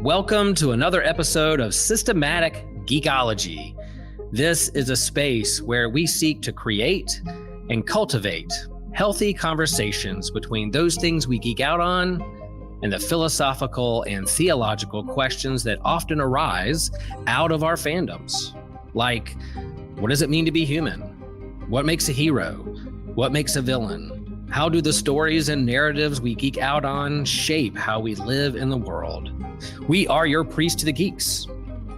Welcome to another episode of Systematic Geekology. This is a space where we seek to create and cultivate healthy conversations between those things we geek out on and the philosophical and theological questions that often arise out of our fandoms. Like, what does it mean to be human? What makes a hero? What makes a villain? How do the stories and narratives we geek out on shape how we live in the world? We are your priest to the geeks.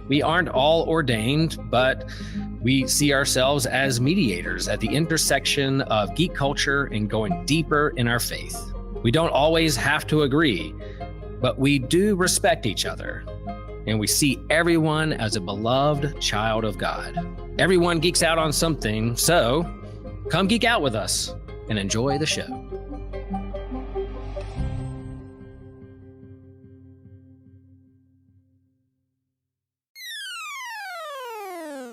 We aren't all ordained, but we see ourselves as mediators at the intersection of geek culture and going deeper in our faith. We don't always have to agree, but we do respect each other, and we see everyone as a beloved child of God. Everyone geeks out on something, so come geek out with us and enjoy the show.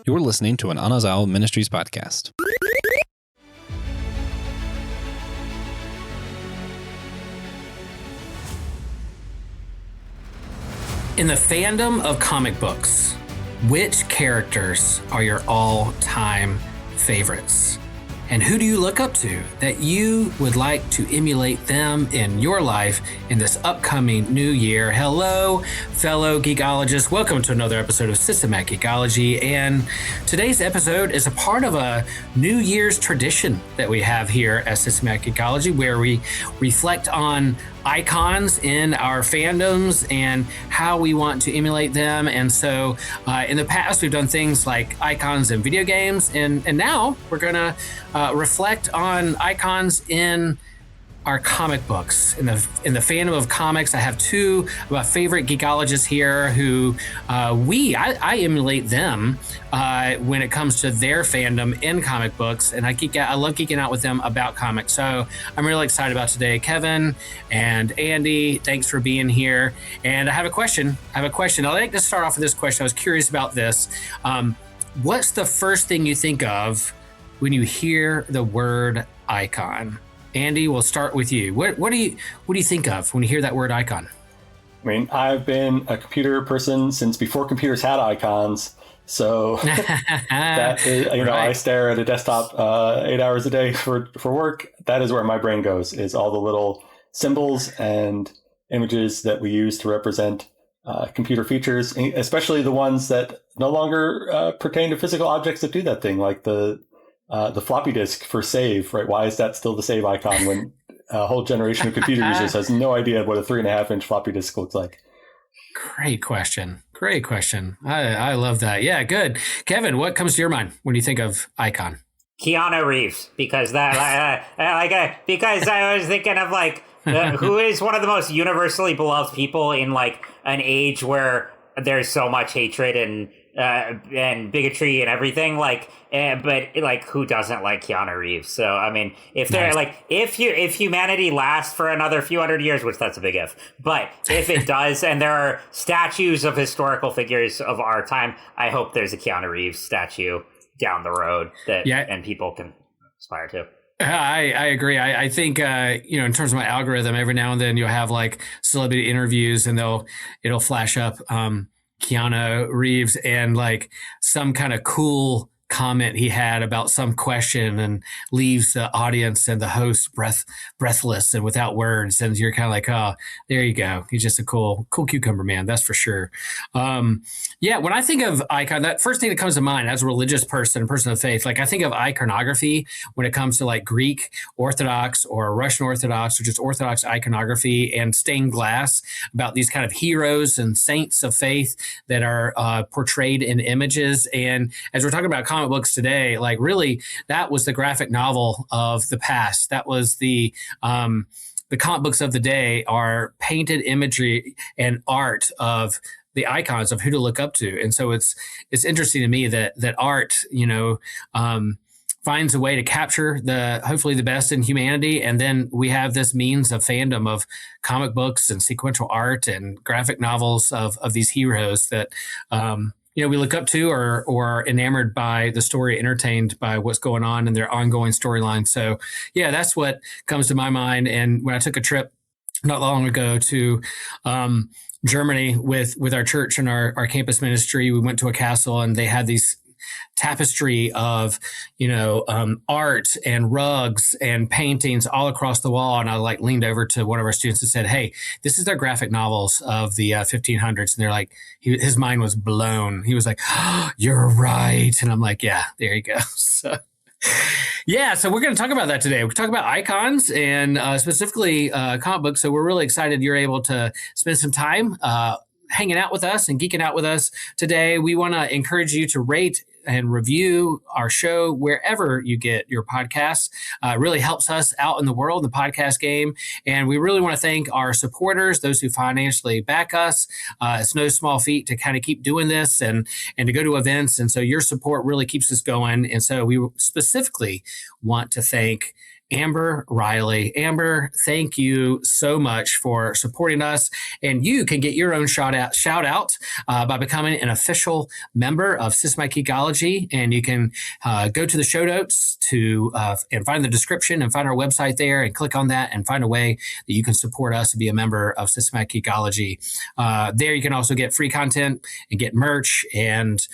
You're listening to an Agile Ministries podcast. In the fandom of comic books, which characters are your all-time favorites? And who do you look up to that you would like to emulate them in your life in this upcoming new year? Hello, fellow geekologists. Welcome to another episode of Systematic Geekology. And today's episode is a part of a New Year's tradition that we have here at Systematic Geekology, where we reflect on icons in our fandoms and how we want to emulate them. And so in the past, we've done things like icons in video games. And now we're going to reflect on icons in our comic books. In the fandom of comics, I have two of my favorite geekologists here who I emulate them when it comes to their fandom in comic books, and I love geeking out with them about comics. So I'm really excited about today. Kevin and Andy, thanks for being here. And I have a question. I'd like to start off with this question. I was curious about this. What's the first thing you think of when you hear the word icon? Andy, we'll start with you. What do you think of when you hear that word icon? I mean, I've been a computer person since before computers had icons. So that is, right. I stare at a desktop 8 hours a day for work. That is where my brain goes, is all the little symbols and images that we use to represent computer features, especially the ones that no longer pertain to physical objects that do that thing, like the floppy disk for save, right? Why is that still the save icon when a whole generation of computer users has no idea what a 3.5-inch floppy disk looks like? Great question. I love that. Yeah, good. Kevin, what comes to your mind when you think of icon? Keanu Reeves, because because I was thinking of who is one of the most universally beloved people in an age where there's so much hatred and bigotry and everything, but who doesn't like Keanu Reeves? So I mean, if they're if humanity lasts for another few hundred years, which that's a big if, but if it does, and there are statues of historical figures of our time, I hope there's a Keanu Reeves statue down the road that and people can aspire to. I agree. I think, in terms of my algorithm, every now and then you'll have celebrity interviews and it'll flash up Keanu Reeves and some kind of cool comment he had about some question and leaves the audience and the host breathless and without words. And you're kind of oh, there you go. He's just a cool cucumber man. That's for sure. When I think of icon, that first thing that comes to mind as a religious person, a person of faith, I think of iconography when it comes to Greek Orthodox or Russian Orthodox or just Orthodox iconography and stained glass about these kind of heroes and saints of faith that are portrayed in images. And as we're talking about comic books today, really that was the graphic novel of the past. That was the comic books of the day are painted imagery and art of the icons of who to look up to. And so it's interesting to me that art, finds a way to capture hopefully the best in humanity. And then we have this means of fandom of comic books and sequential art and graphic novels of these heroes that, we look up to or are enamored by the story, entertained by what's going on in their ongoing storyline. So yeah, that's what comes to my mind. And when I took a trip not long ago to Germany with our church and our campus ministry. We went to a castle and they had these tapestry of, art and rugs and paintings all across the wall. And I leaned over to one of our students and said, "Hey, this is their graphic novels of the 1500s." And they're like, his mind was blown. He was like, "Oh, you're right." And I'm like, "Yeah, there you go." So we're going to talk about that today. We're talking about icons and specifically comic books. So we're really excited you're able to spend some time hanging out with us and geeking out with us today. We want to encourage you to rate and review our show wherever you get your podcasts. It really helps us out in the world, the podcast game. And we really want to thank our supporters, those who financially back us. It's no small feat to kind of keep doing this and to go to events. And so your support really keeps us going. And so we specifically want to thank Amber Riley. Amber, thank you so much for supporting us. And you can get your own shout out by becoming an official member of Systematic Geekology. And you can go to the show notes and find the description and find our website there and click on that and find a way that you can support us to be a member of Systematic Geekology. There you can also get free content and get merch and,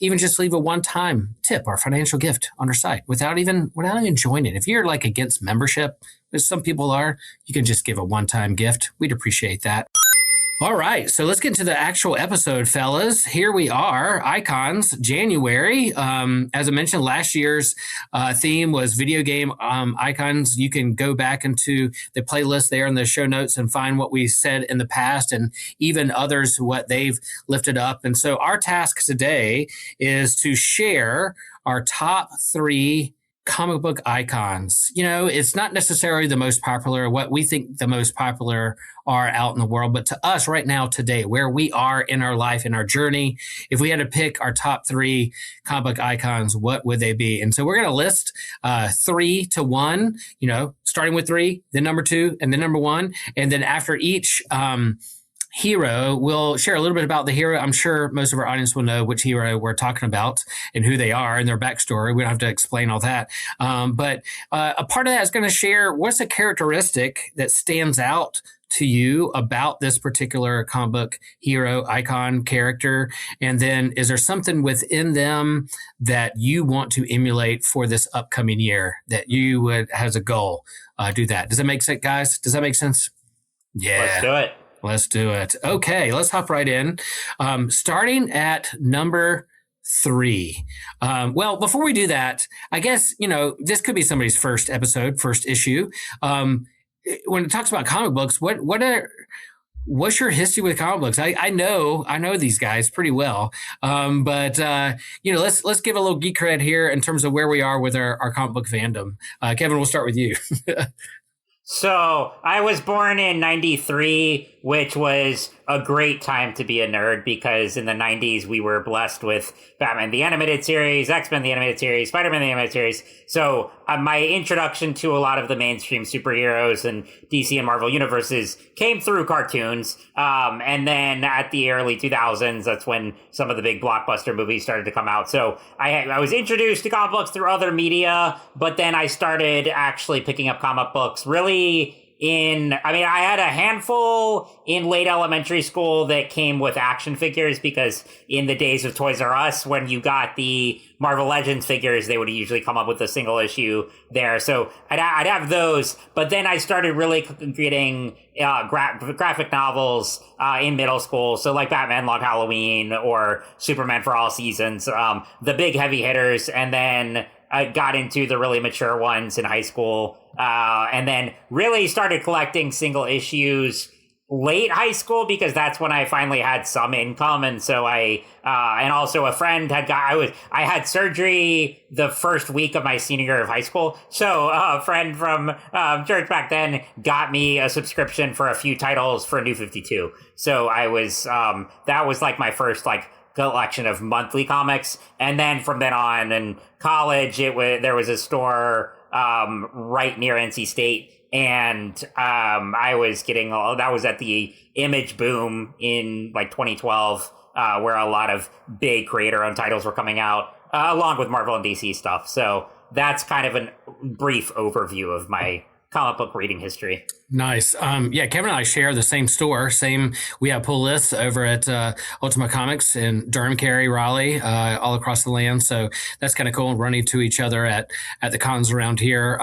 even just leave a one-time tip or financial gift on our site without even joining. If you're against membership, as some people are, you can just give a one-time gift. We'd appreciate that. All right, so let's get into the actual episode, fellas. Here we are, Icons, January. As I mentioned, last year's theme was video game icons. You can go back into the playlist there in the show notes and find what we said in the past and even others, what they've lifted up. And so our task today is to share our top 3 comic book icons. It's not necessarily the most popular, what we think the most popular are out in the world, but to us right now, today, where we are in our life, in our journey, if we had to pick our top 3 comic book icons, what would they be? And so we're going to list 3 to 1, starting with 3, then number 2, and then number 1. And then after each hero, we'll share a little bit about the hero. I'm sure most of our audience will know which hero we're talking about and who they are and their backstory. We don't have to explain all that. But a part of that is going to share what's a characteristic that stands out to you about this particular comic book hero, icon, character. And then is there something within them that you want to emulate for this upcoming year that you would, as a goal, do that? Does that make sense, guys? Does that make sense? Yeah. Let's do it. Let's do it. Okay, let's hop right in. Starting at number 3. Well, before we do that, I guess, this could be somebody's first episode, first issue. When it talks about comic books, what's your history with comic books? I know these guys pretty well. But let's give a little geek cred here in terms of where we are with our comic book fandom. Kevin, we'll start with you. So I was born in 93, which was a great time to be a nerd because in the 90s we were blessed with Batman the Animated Series, X-Men the Animated Series, Spider-Man the Animated Series. So my introduction to a lot of the mainstream superheroes and DC and Marvel universes came through cartoons. And then at the early 2000s, that's when some of the big blockbuster movies started to come out. So I was introduced to comic books through other media, but then I started actually picking up comic books really I had a handful in late elementary school that came with action figures because in the days of Toys R Us, when you got the Marvel Legends figures, they would usually come up with a single issue there. So I'd have those, but then I started really getting graphic novels in middle school. So like Batman Long Halloween or Superman for All Seasons, the big heavy hitters. And then I got into the really mature ones in high school, and then really started collecting single issues late high school because that's when I finally had some income. And so and also a friend I had surgery the first week of my senior year of high school. So a friend from church back then got me a subscription for a few titles for New 52. So that was like my first collection of monthly comics. And then from then on in college, there was a store right near NC State. And I was that was at the Image boom in 2012, where a lot of big creator-owned titles were coming out, along with Marvel and DC stuff. So that's kind of a brief overview of my comic book reading history. Nice. Yeah, Kevin and I share the same store. We have pull lists over at Ultima Comics in Durham, Cary, Raleigh, all across the land. So that's kind of cool, running to each other at the cons around here,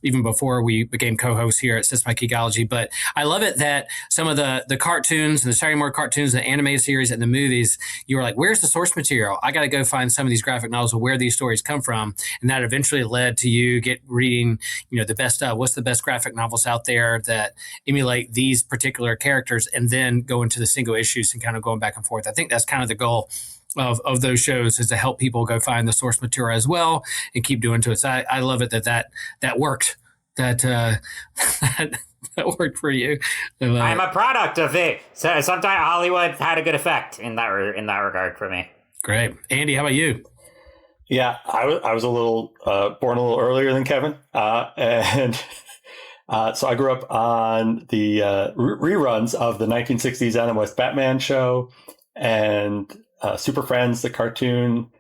even before we became co-hosts here at Systematic Geekology. But I love it that some of the cartoons and the Saturday morning cartoons, the animated series, and the movies, you were like, where's the source material? I got to go find some of these graphic novels of where these stories come from. And that eventually led to you reading, the best, what's the best graphic novels out there that emulate these particular characters, and then go into the single issues and kind of going back and forth. I think that's kind of the goal of those shows, is to help people go find the source material as well and keep doing to it. So I love it that worked. That worked for you. I'm a product of it. So sometimes Hollywood had a good effect in that regard for me. Great. Andy, how about you? Yeah, I was a little born a little earlier than Kevin, and so I grew up on the reruns of the 1960s Adam West Batman show and Super Friends, the cartoon,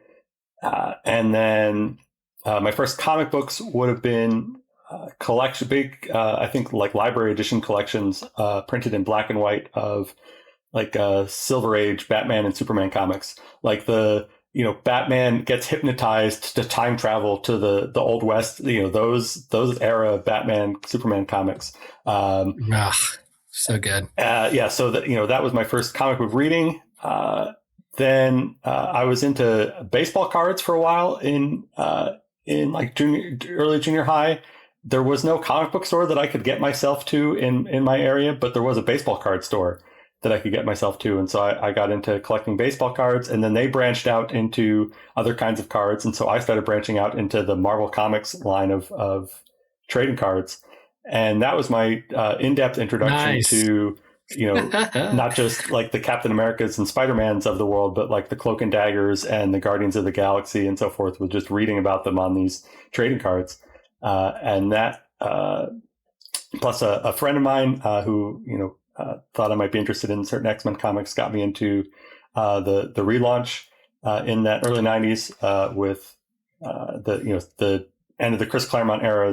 and then my first comic books would have been I think like library edition collections printed in black and white of like Silver Age Batman and Superman comics, like Batman gets hypnotized to time travel to the Old West, those era Batman Superman comics. So good. So that was my first comic book reading. Then I was into baseball cards for a while in like early junior high. There was no comic book store that I could get myself to in my area, but there was a baseball card store that I could get myself to. And so I got into collecting baseball cards, and then they branched out into other kinds of cards. And so I started branching out into the Marvel Comics line of trading cards. And that was my in-depth introduction to, not just like the Captain Americas and Spider-Mans of the world, but like the Cloak and Daggers and the Guardians of the Galaxy and so forth, with just reading about them on these trading cards. And that, plus a friend of mine who, thought I might be interested in certain X-Men comics, got me into the relaunch in that early 90s with the end of the Chris Claremont era,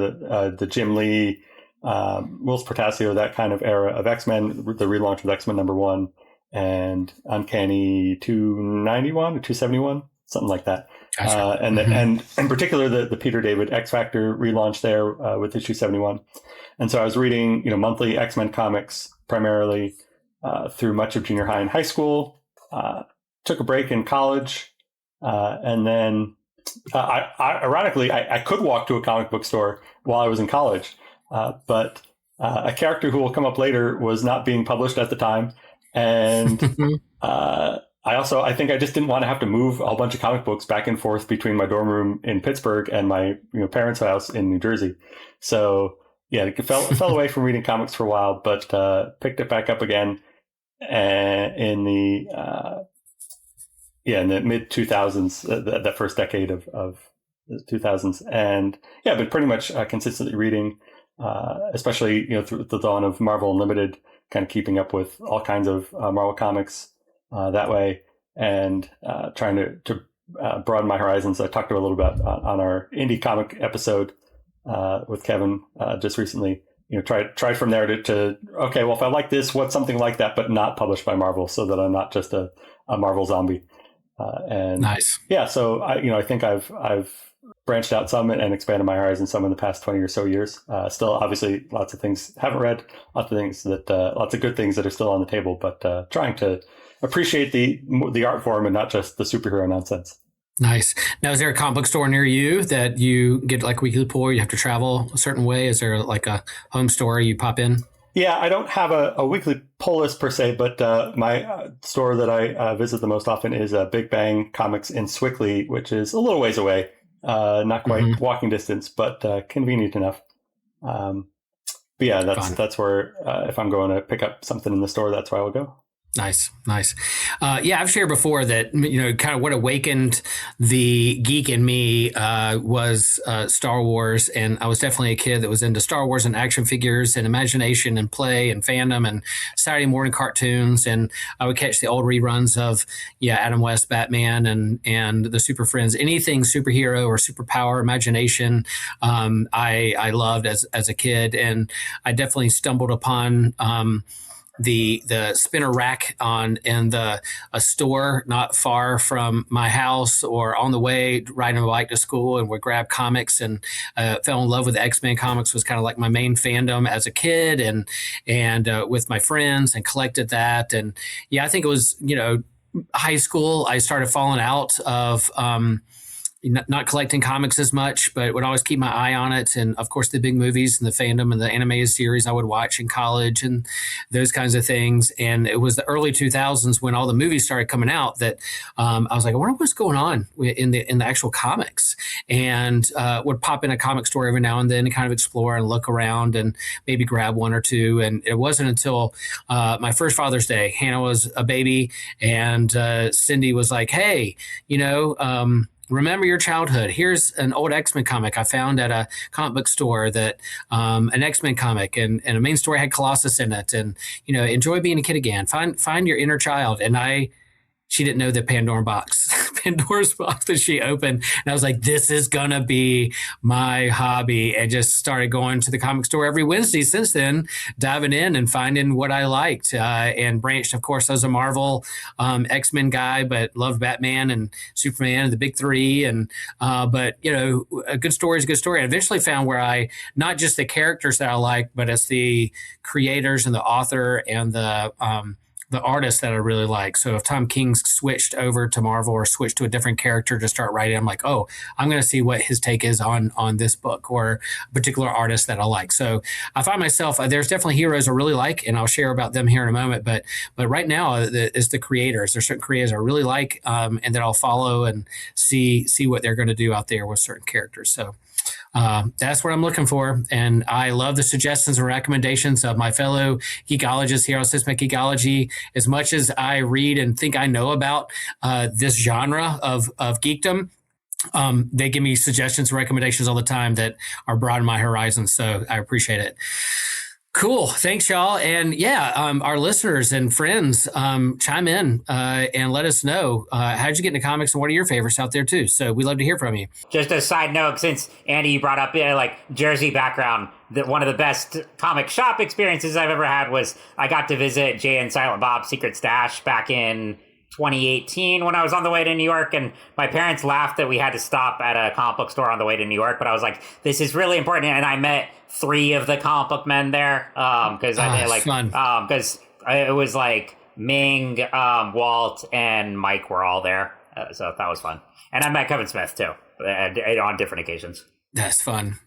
the Jim Lee, Wills Portacio, that kind of era of X-Men, the relaunch of X-Men #1 and Uncanny 291 or 271, something like that. Gotcha. And in particular, the Peter David X Factor relaunch there with issue 71. And so I was reading, monthly X-Men comics primarily through much of junior high and high school. Took a break in college, and then ironically, I could walk to a comic book store while I was in college, but a character who will come up later was not being published at the time, and I think I just didn't want to have to move a whole bunch of comic books back and forth between my dorm room in Pittsburgh and my parents' house in New Jersey. So yeah, it fell away from reading comics for a while, but picked it back up again in the mid 2000s, that first decade of the 2000s, and yeah, but pretty much consistently reading, especially through the dawn of Marvel Unlimited, kind of keeping up with all kinds of Marvel comics that way, and trying to broaden my horizons. I talked a little bit on our indie comic episode with Kevin just recently. Try from there to okay, well, if I like this, what's something like that, but not published by Marvel, so that I'm not just a Marvel zombie. And nice. Yeah, so I think I've branched out some and expanded my horizons some in the past 20 or so years. Still, obviously, lots of things haven't read, lots of good things that are still on the table, but trying to appreciate the art form and not just the superhero nonsense. Nice. Now, is there a comic book store near you that you get like weekly pull? You have to travel a certain way? Is there like a home store you pop in? Yeah, I don't have a weekly pull list per se, but my store that I visit the most often is Big Bang Comics in Swickley, which is a little ways away, not quite walking distance, but convenient enough. But yeah, that's where if I'm going to pick up something in the store, that's where I will go. Nice, nice. Yeah, I've shared before that, kind of what awakened the geek in me was Star Wars. And I was definitely a kid that was into Star Wars and action figures and imagination and play and fandom and Saturday morning cartoons. And I would catch the old reruns of, Adam West, Batman, and the Super Friends, anything superhero or superpower imagination. I loved as a kid. And I definitely stumbled upon the spinner rack in a store not far from my house, or on the way riding a bike to school, and would grab comics, and fell in love with the X-Men comics. Was kind of like my main fandom as a kid, and with my friends, and collected that. And I think it was high school I started falling out of not collecting comics as much, but would always keep my eye on it. And of course, the big movies and the fandom and the animated series I would watch in college and those kinds of things. And it was the early 2000s when all the movies started coming out that I was like, I wonder what's going on in the actual comics, and would pop in a comic store every now and then and kind of explore and look around and maybe grab one or two. And it wasn't until my first Father's Day, Hannah was a baby, and Cindy was like, hey, remember your childhood. Here's an old X-Men comic I found at a comic book store, that an X-Men comic, and a main story had Colossus in it. And, enjoy being a kid again. Find your inner child. And she didn't know the Pandora's box that she opened. And I was like, this is going to be my hobby. And just started going to the comic store every Wednesday since then, diving in and finding what I liked, and branched, of course, as a Marvel X-Men guy, but loved Batman and Superman and the big three. And but, a good story is a good story. And eventually found where not just the characters that I like, but it's the creators and the author and the artist that I really like. So if Tom King switched over to Marvel or switched to a different character to start writing, I'm like, oh, I'm going to see what his take is on this book or a particular artist that I like. So I find myself, there's definitely heroes I really like, and I'll share about them here in a moment. But right now, it's the creators. There's certain creators I really like, and that I'll follow and see what they're going to do out there with certain characters. So that's what I'm looking for. And I love the suggestions and recommendations of my fellow geekologists here on Systematic Geekology. As much as I read and think I know about this genre of geekdom, they give me suggestions and recommendations all the time that are broadening my horizons. So I appreciate it. Cool. Thanks, y'all. And our listeners and friends, chime in and let us know, how did you get into comics and what are your favorites out there too? So we'd love to hear from you. Just a side note, since Andy, you brought up Jersey background, that one of the best comic shop experiences I've ever had was I got to visit Jay and Silent Bob's Secret Stash back in 2018 when I was on the way to New York, and my parents laughed that we had to stop at a comic book store on the way to New York, but I was like, this is really important. And I met 3 of the comic book men there, because it was like Ming, Walt, and Mike were all there, so that was fun. And I met Kevin Smith too, on different occasions. That's fun.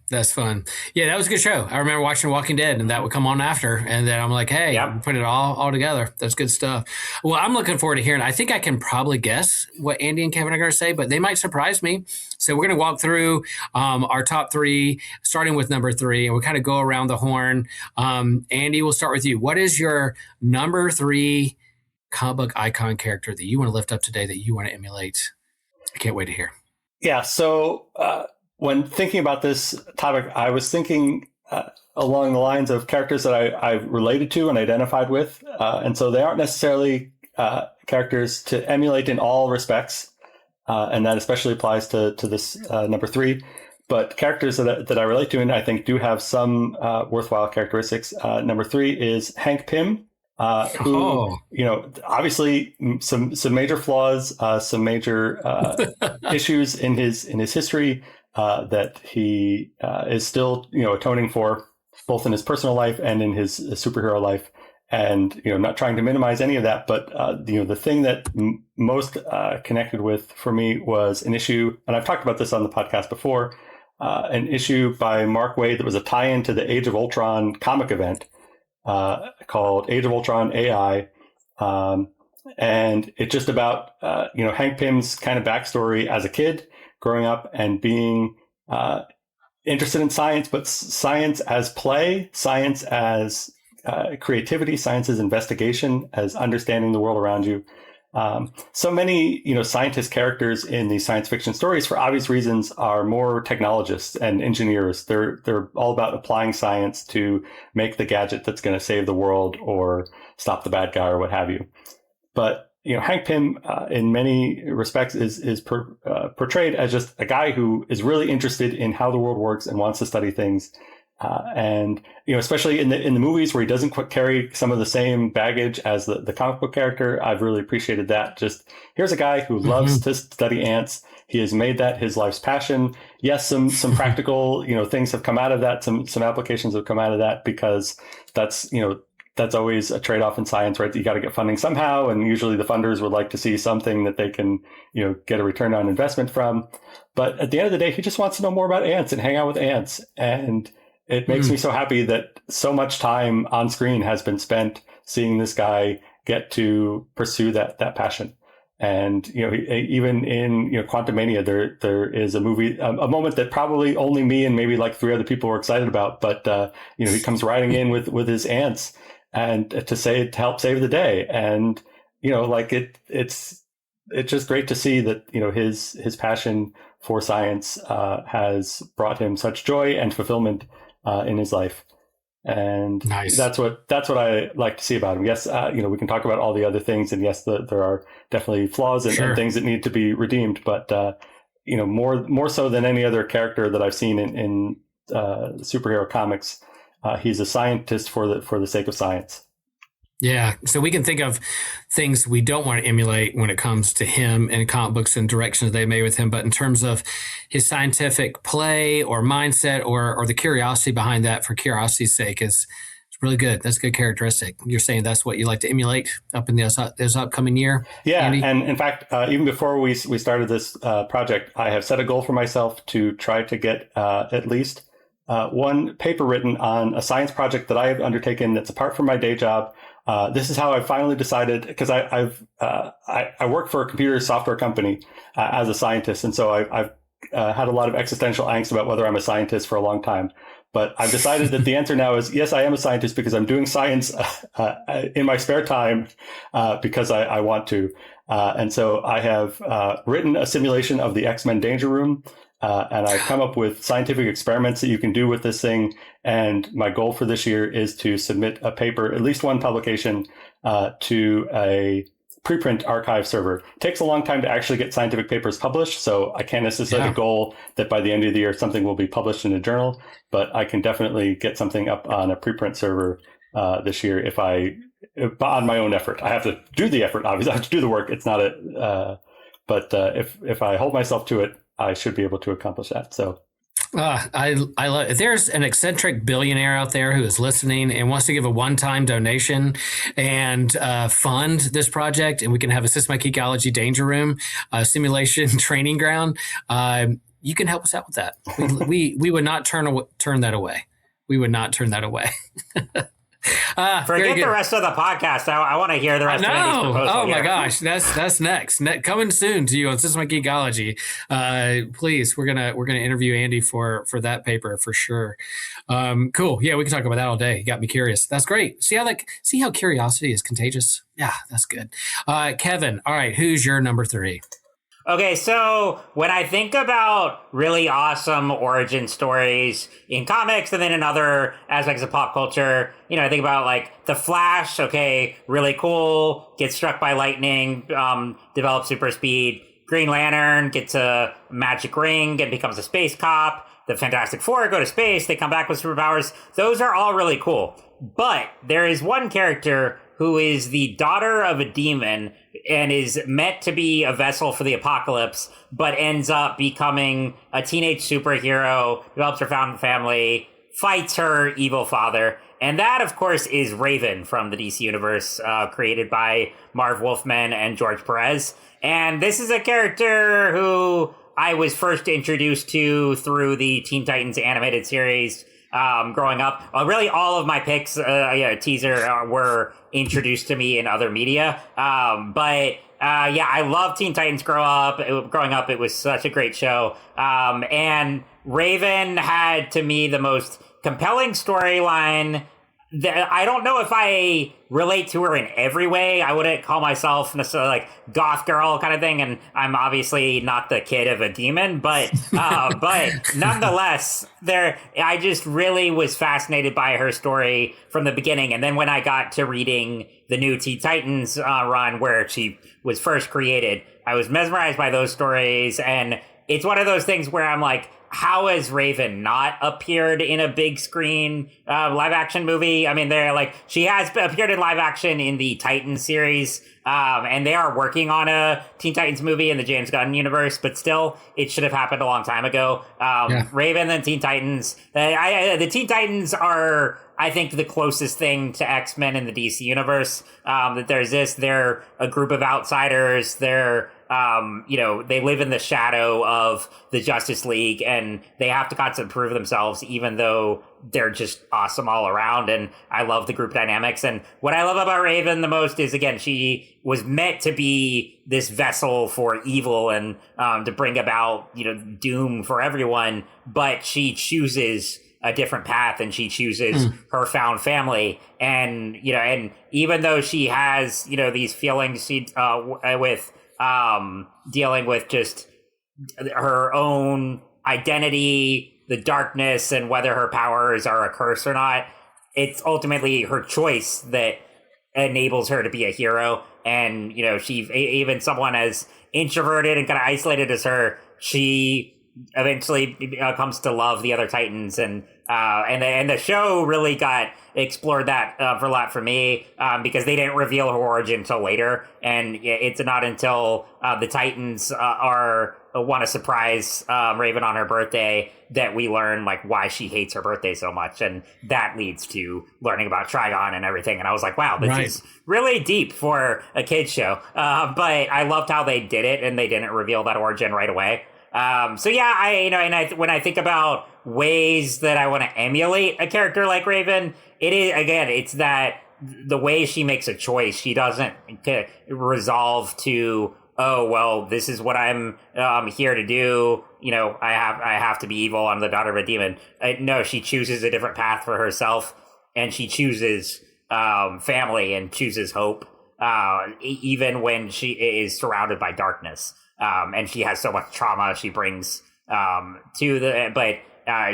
Yeah, that was a good show. I remember watching Walking Dead, and that would come on after. And then I'm like, hey, yep, put it all together. That's good stuff. Well, I'm looking forward to hearing. I think I can probably guess what Andy and Kevin are going to say, but they might surprise me. So we're going to walk through our top 3, starting with number 3, and we'll kind of go around the horn. Andy, we'll start with you. What is your number 3 comic book icon character that you want to lift up today, that you want to emulate? I can't wait to hear. Yeah, so when thinking about this topic, I was thinking along the lines of characters that I related to and identified with. And so they aren't necessarily characters to emulate in all respects. And that especially applies to this number 3. But characters that I relate to and I think do have some worthwhile characteristics. Number 3 is Hank Pym. Who, obviously some major flaws, some major issues in his history that he is still, atoning for, both in his personal life and in his superhero life. And, not trying to minimize any of that, but, the thing that most connected with for me was an issue, and I've talked about this on the podcast before, an issue by Mark Waid that was a tie-in to the Age of Ultron comic event, called Age of Ultron AI. And it's just about, Hank Pym's kind of backstory as a kid growing up and being interested in science, but science as play, science as creativity, science is investigation, as understanding the world around you. So many, scientist characters in these science fiction stories, for obvious reasons, are more technologists and engineers. They're all about applying science to make the gadget that's going to save the world or stop the bad guy or what have you. But Hank Pym, in many respects, is portrayed as just a guy who is really interested in how the world works and wants to study things. And especially in the movies where he doesn't quite carry some of the same baggage as the comic book character, I've really appreciated that. Just here's a guy who loves to study ants. He has made that his life's passion. Yes, some practical things have come out of that. Some applications have come out of that, because that's always a trade-off in science, right? You got to get funding somehow, and usually the funders would like to see something that they can get a return on investment from. But at the end of the day, he just wants to know more about ants and hang out with ants. And it makes me so happy that so much time on screen has been spent seeing this guy get to pursue that passion. And even in Quantumania, there is a moment that probably only me and maybe like 3 other people were excited about. But he comes riding in with his ants and to help save the day. And it's just great to see that his passion for science has brought him such joy and fulfillment in his life. And nice. That's what I like to see about him. Yes, we can talk about all the other things, and yes, there are definitely flaws and things that need to be redeemed. But more so than any other character that I've seen in superhero comics, he's a scientist for the sake of science. Yeah. So we can think of things we don't want to emulate when it comes to him and comic books and directions they made with him. But in terms of his scientific play or mindset or the curiosity behind that for curiosity's sake is really good. That's a good characteristic. You're saying that's what you like to emulate up in this upcoming year? Yeah. Andy? And in fact, even before we started this project, I have set a goal for myself to try to get at least one paper written on a science project that I have undertaken that's apart from my day job. This is how I finally decided, because I work for a computer software company as a scientist, and so I've had a lot of existential angst about whether I'm a scientist for a long time. But I've decided that the answer now is yes, I am a scientist, because I'm doing science in my spare time because I want to. And so I have written a simulation of the X-Men Danger Room. And I've come up with scientific experiments that you can do with this thing. And my goal for this year is to submit a paper, at least one publication, to a preprint archive server. It takes a long time to actually get scientific papers published, so I can't necessarily set a goal that by the end of the year something will be published in a journal, but I can definitely get something up on a preprint server this year if on my own effort. I have to do the effort, obviously. I have to do the work. It's not but if I hold myself to it, I should be able to accomplish that. So I love. If there's an eccentric billionaire out there who is listening and wants to give a one-time donation and fund this project, and we can have a Systematic Geekology Danger Room simulation training ground, you can help us out with that. We would not turn that away. We would not turn that away. Forget the rest of the podcast. I want to hear the rest of Andy's proposal. Oh my gosh, that's next. Coming soon to you on Systematic Geekology. Please, we're gonna interview Andy for that paper for sure. Cool. Yeah, we can talk about that all day. You got me curious. That's great. See how curiosity is contagious. Yeah, that's good. Kevin, all right, who's your number 3? Okay, so when I think about really awesome origin stories in comics and then in other aspects of pop culture, I think about like The Flash, okay, really cool, gets struck by lightning, develops super speed. Green Lantern gets a magic ring and becomes a space cop. The Fantastic Four go to space, they come back with superpowers. Those are all really cool. But there is one character who is the daughter of a demon and is meant to be a vessel for the apocalypse, but ends up becoming a teenage superhero, develops her found family, fights her evil father. And that, of course, is Raven from the DC Universe, created by Marv Wolfman and George Perez. And this is a character who I was first introduced to through the Teen Titans animated series growing up. Really, all of my picks, teaser, were introduced to me in other media. I love Teen Titans growing up. It was such a great show. And Raven had, to me, the most compelling storyline I don't know if I relate to her in every way. I wouldn't call myself necessarily like goth girl kind of thing, and I'm obviously not the kid of a demon, but nonetheless, I just really was fascinated by her story from the beginning. And then when I got to reading the new Teen Titans run where she was first created, I was mesmerized by those stories, and it's one of those things where I'm like, how has Raven not appeared in a big screen live action movie? I mean, she has appeared in live action in the Titans series, and they are working on a Teen Titans movie in the James Gunn universe, but still, it should have happened a long time ago. Raven and Teen Titans, the Teen Titans are, I think, the closest thing to X-Men in the DC universe. That there's this, they're a group of outsiders, they're they live in the shadow of the Justice League, and they have to constantly prove themselves, even though they're just awesome all around. And I love the group dynamics. And what I love about Raven the most is, again, she was meant to be this vessel for evil and to bring about, doom for everyone, but she chooses a different path, and she chooses her found family. And, and even though she has, these feelings with dealing with just her own identity, the darkness, and whether her powers are a curse or not, it's ultimately her choice that enables her to be a hero. And, she, even someone as introverted and kind of isolated as her, she eventually comes to love the other Titans, and the show really got explored that for a lot for me, because they didn't reveal her origin until later, and it's not until the Titans want to surprise Raven on her birthday that we learn why she hates her birthday so much, and that leads to learning about Trigon and everything. And I was like, wow, this is really deep for a kids show, but I loved how they did it, and they didn't reveal that origin right away. So yeah, when I think about ways that I want to emulate a character like Raven, it's that the way she makes a choice, she doesn't resolve to, oh, well, this is what I'm here to do. I have to be evil. I'm the daughter of a demon. No, she chooses a different path for herself, and she chooses family and chooses hope, even when she is surrounded by darkness. And she has so much trauma she brings but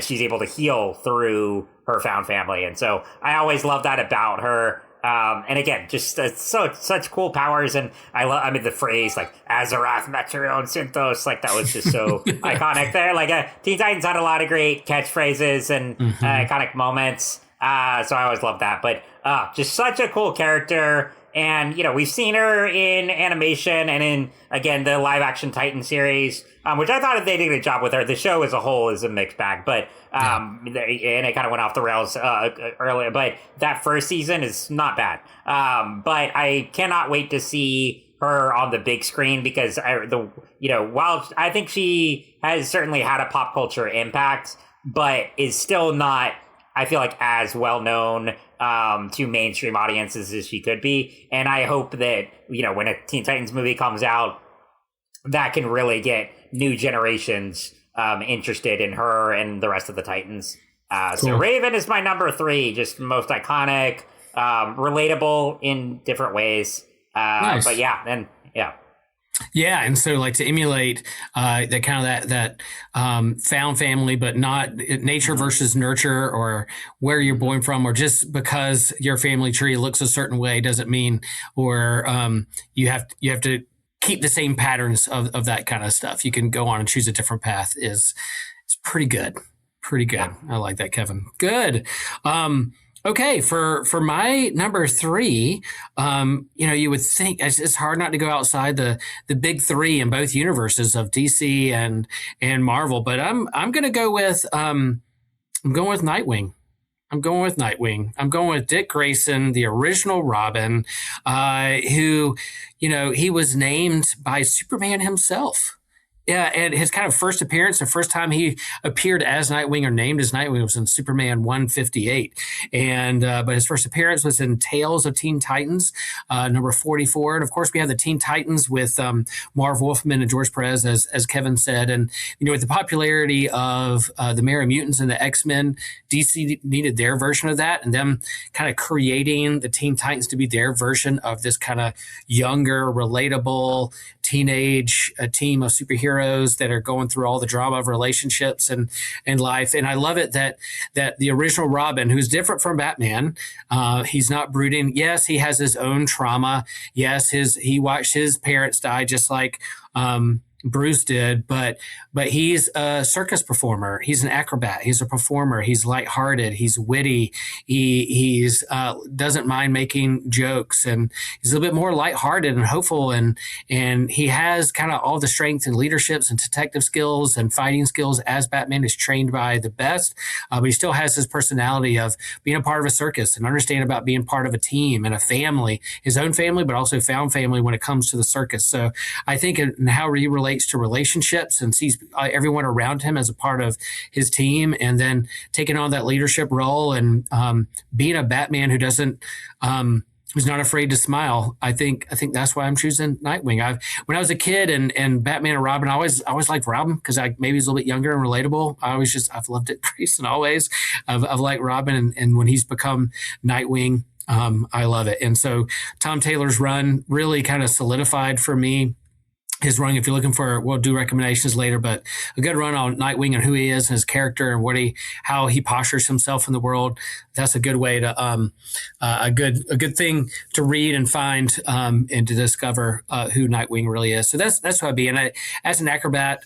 she's able to heal through her found family. And so I always love that about her. And again, just such cool powers. And the phrase Azeroth Metron Synthos, that was just so iconic there. Teen Titans had a lot of great catchphrases and iconic moments. So I always love that. But just such a cool character. And, we've seen her in animation and in, again, the live action Titan series, which I thought they did a good job with her. The show as a whole is a mixed bag, but, and it kind of went off the rails earlier, but that first season is not bad. But I cannot wait to see her on the big screen, because while I think she has certainly had a pop culture impact, but is still not, I feel like, as well known to mainstream audiences as she could be. And I hope that, when a Teen Titans movie comes out, that can really get new generations interested in her and the rest of the Titans. Cool. So Raven is my number 3, just most iconic, relatable in different ways. Nice. But yeah, and yeah. Yeah, and so to emulate that kind of that found family, but not nature versus nurture, or where you're born from, or just because your family tree looks a certain way doesn't mean, or you have to keep the same patterns of that kind of stuff. You can go on and choose a different path. It's pretty good. Pretty good. Yeah. I like that, Kevin. Good. Okay, for my number 3, you would think it's hard not to go outside the big 3 in both universes of DC and Marvel, but I'm going to go with Nightwing. I'm going with Nightwing. I'm going with Dick Grayson, the original Robin, who, he was named by Superman himself. Yeah, and his kind of first appearance, the first time he appeared as Nightwing or named as Nightwing was in Superman 158. And but his first appearance was in Tales of Teen Titans, number 44. And of course, we have the Teen Titans with Marv Wolfman and George Perez, as Kevin said. And, with the popularity of the Merry Mutants and the X-Men, DC needed their version of that, and them kind of creating the Teen Titans to be their version of this kind of younger, relatable, teenage team of superheroes that are going through all the drama of relationships and life. And I love it that the original Robin, who's different from Batman, he's not brooding. Yes, he has his own trauma. Yes, he watched his parents die, just like Bruce did, but he's a circus performer. He's an acrobat. He's a performer. He's lighthearted. He's witty. He's doesn't mind making jokes, and he's a little bit more lighthearted and hopeful. And he has kind of all the strength and leaderships and detective skills and fighting skills as Batman is trained by the best. But he still has his personality of being a part of a circus and understanding about being part of a team and a family, his own family, but also found family when it comes to the circus. So I think in how he relates to relationships and sees everyone around him as a part of his team, and then taking on that leadership role and being a Batman who doesn't who's not afraid to smile. I think that's why I'm choosing Nightwing. When I was a kid and Batman and Robin, I always liked Robin because maybe he's a little bit younger and relatable. I've loved it, Grayson, always. I've liked Robin, and when he's become Nightwing, I love it. And so Tom Taylor's run really kind of solidified for me his run. If you're looking for, we'll do recommendations later, but a good run on Nightwing and who he is and his character and how he postures himself in the world. That's a good way to a good thing to read and find and to discover who Nightwing really is. So that's what I'd be. And as an acrobat,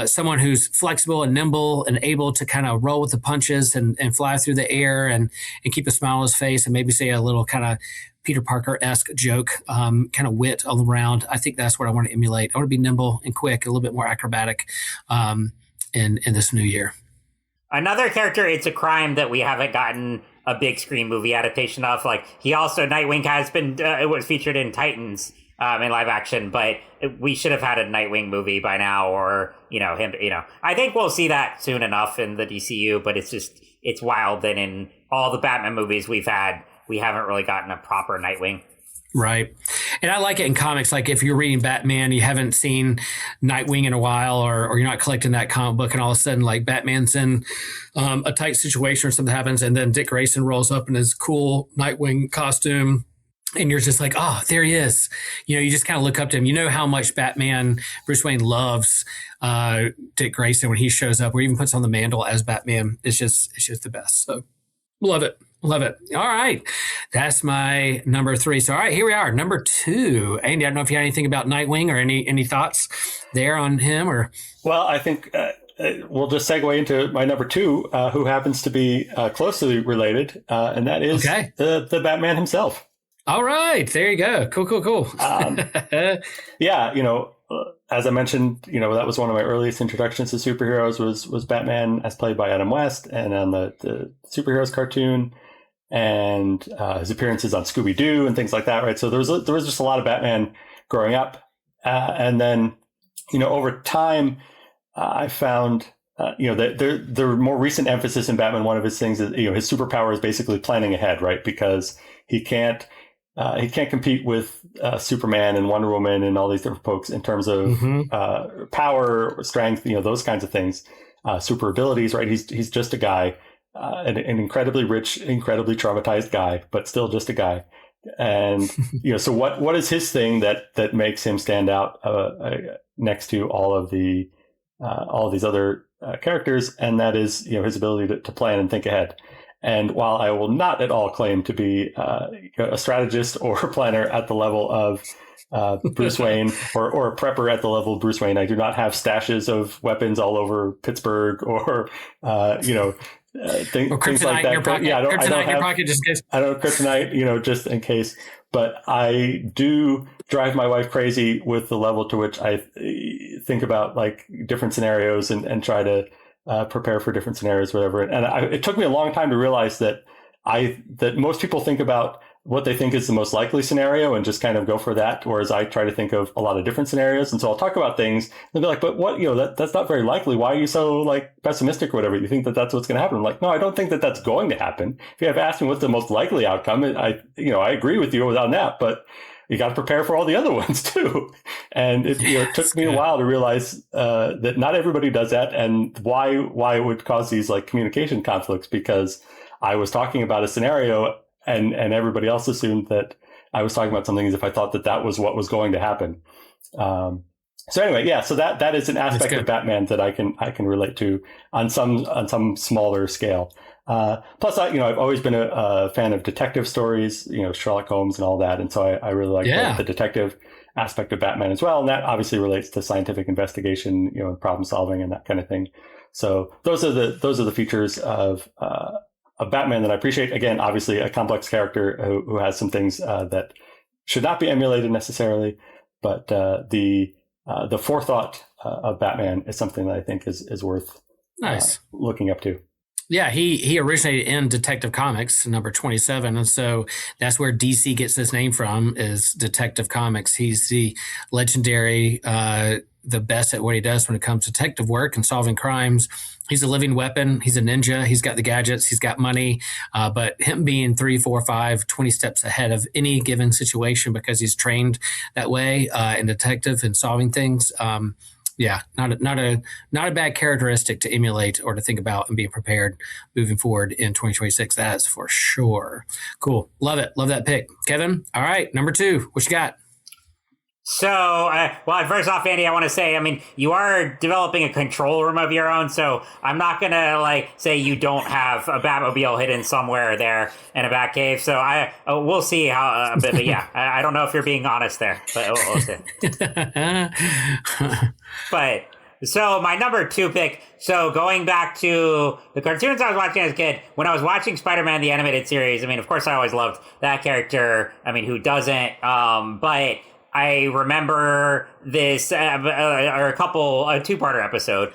someone who's flexible and nimble and able to kind of roll with the punches and fly through the air and keep a smile on his face and maybe say a little kind of Peter Parker-esque joke, kind of wit all around. I think that's what I want to emulate. I want to be nimble and quick, a little bit more acrobatic in this new year. Another character, it's a crime that we haven't gotten a big screen movie adaptation of. Like, Nightwing has been, it was featured in Titans in live action, but we should have had a Nightwing movie by now, or, him, I think we'll see that soon enough in the DCU, but it's wild that in all the Batman movies we've had, we haven't really gotten a proper Nightwing. Right. And I like it in comics. Like if you're reading Batman, you haven't seen Nightwing in a while, or you're not collecting that comic book, and all of a sudden like Batman's in a tight situation or something happens, and then Dick Grayson rolls up in his cool Nightwing costume, and you're just like, oh, there he is. You just kind of look up to him. You know how much Bruce Wayne loves Dick Grayson when he shows up, or even puts on the mantle as Batman. It's just the best. So love it. Love it. All right. That's my number 3. So, all right, here we are. Number 2. Andy, I don't know if you had anything about Nightwing or any thoughts there on him, or. Well, I think we'll just segue into my number 2, who happens to be closely related, and that is the Batman himself. All right. There you go. Cool. Yeah. As I mentioned, that was one of my earliest introductions to superheroes was Batman as played by Adam West, and on the Superheroes cartoon, and his appearances on Scooby-Doo and things like that, right? So there was just a lot of Batman growing up. And then, over time, I found, that the more recent emphasis in Batman, one of his things is, his superpower is basically planning ahead, right? Because he can't compete with Superman and Wonder Woman and all these different folks in terms of power, strength, those kinds of things, super abilities, right? He's just a guy, an incredibly rich, incredibly traumatized guy, but still just a guy. And so what is his thing that makes him stand out next to all of these other characters? And that is his ability to plan and think ahead. And while I will not at all claim to be a strategist or a planner at the level of Bruce Wayne or a prepper at the level of Bruce Wayne, I do not have stashes of weapons all over Pittsburgh or things like that. I don't have kryptonite, just in case. But I do drive my wife crazy with the level to which I think about like different scenarios and try to prepare for different scenarios, whatever. And it took me a long time to realize that most people think about what they think is the most likely scenario and just kind of go for that. Whereas I try to think of a lot of different scenarios. And so I'll talk about things and be like, but what, that's not very likely. Why are you so like pessimistic or whatever? You think that that's what's going to happen? I'm like, no, I don't think that that's going to happen. If you have asked me what's the most likely outcome, I agree with you on that, but you got to prepare for all the other ones too. And it took me a while to realize that not everybody does that, and why it would cause these like communication conflicts, because I was talking about a scenario and everybody else assumed that I was talking about something as if I thought that was what was going to happen. So anyway, yeah. So that is an aspect of Batman that I can relate to on some smaller scale. Plus, I've always been a fan of detective stories, Sherlock Holmes and all that, and so I really like the detective aspect of Batman as well, and that obviously relates to scientific investigation, problem solving and that kind of thing. So those are the features of Batman that I appreciate. Again, obviously a complex character who has some things that should not be emulated necessarily, but the forethought of Batman is something that I think is worth looking up to. Yeah, he originated in Detective Comics, number 27, and so that's where DC gets his name from, is Detective Comics. He's the legendary, the best at what he does when it comes to detective work and solving crimes. He's a living weapon. He's a ninja. He's got the gadgets. He's got money. But him being 3, 4, 5, 20 steps ahead of any given situation because he's trained that way in detective and solving things. Not a bad characteristic to emulate or to think about and be prepared moving forward in 2026. That's for sure. Cool. Love it. Love that pick. Kevin, all right, number 2. What you got? So, first off, Andy, I want to say, you are developing a control room of your own, so I'm not going to, say you don't have a Batmobile hidden somewhere there in a Batcave, so we'll see how, but yeah, I don't know if you're being honest there, but we'll see. But, so my number 2 pick, so going back to the cartoons I was watching as a kid, when I was watching Spider-Man, the animated series, of course I always loved that character, who doesn't, but I remember this, or a two-parter episode,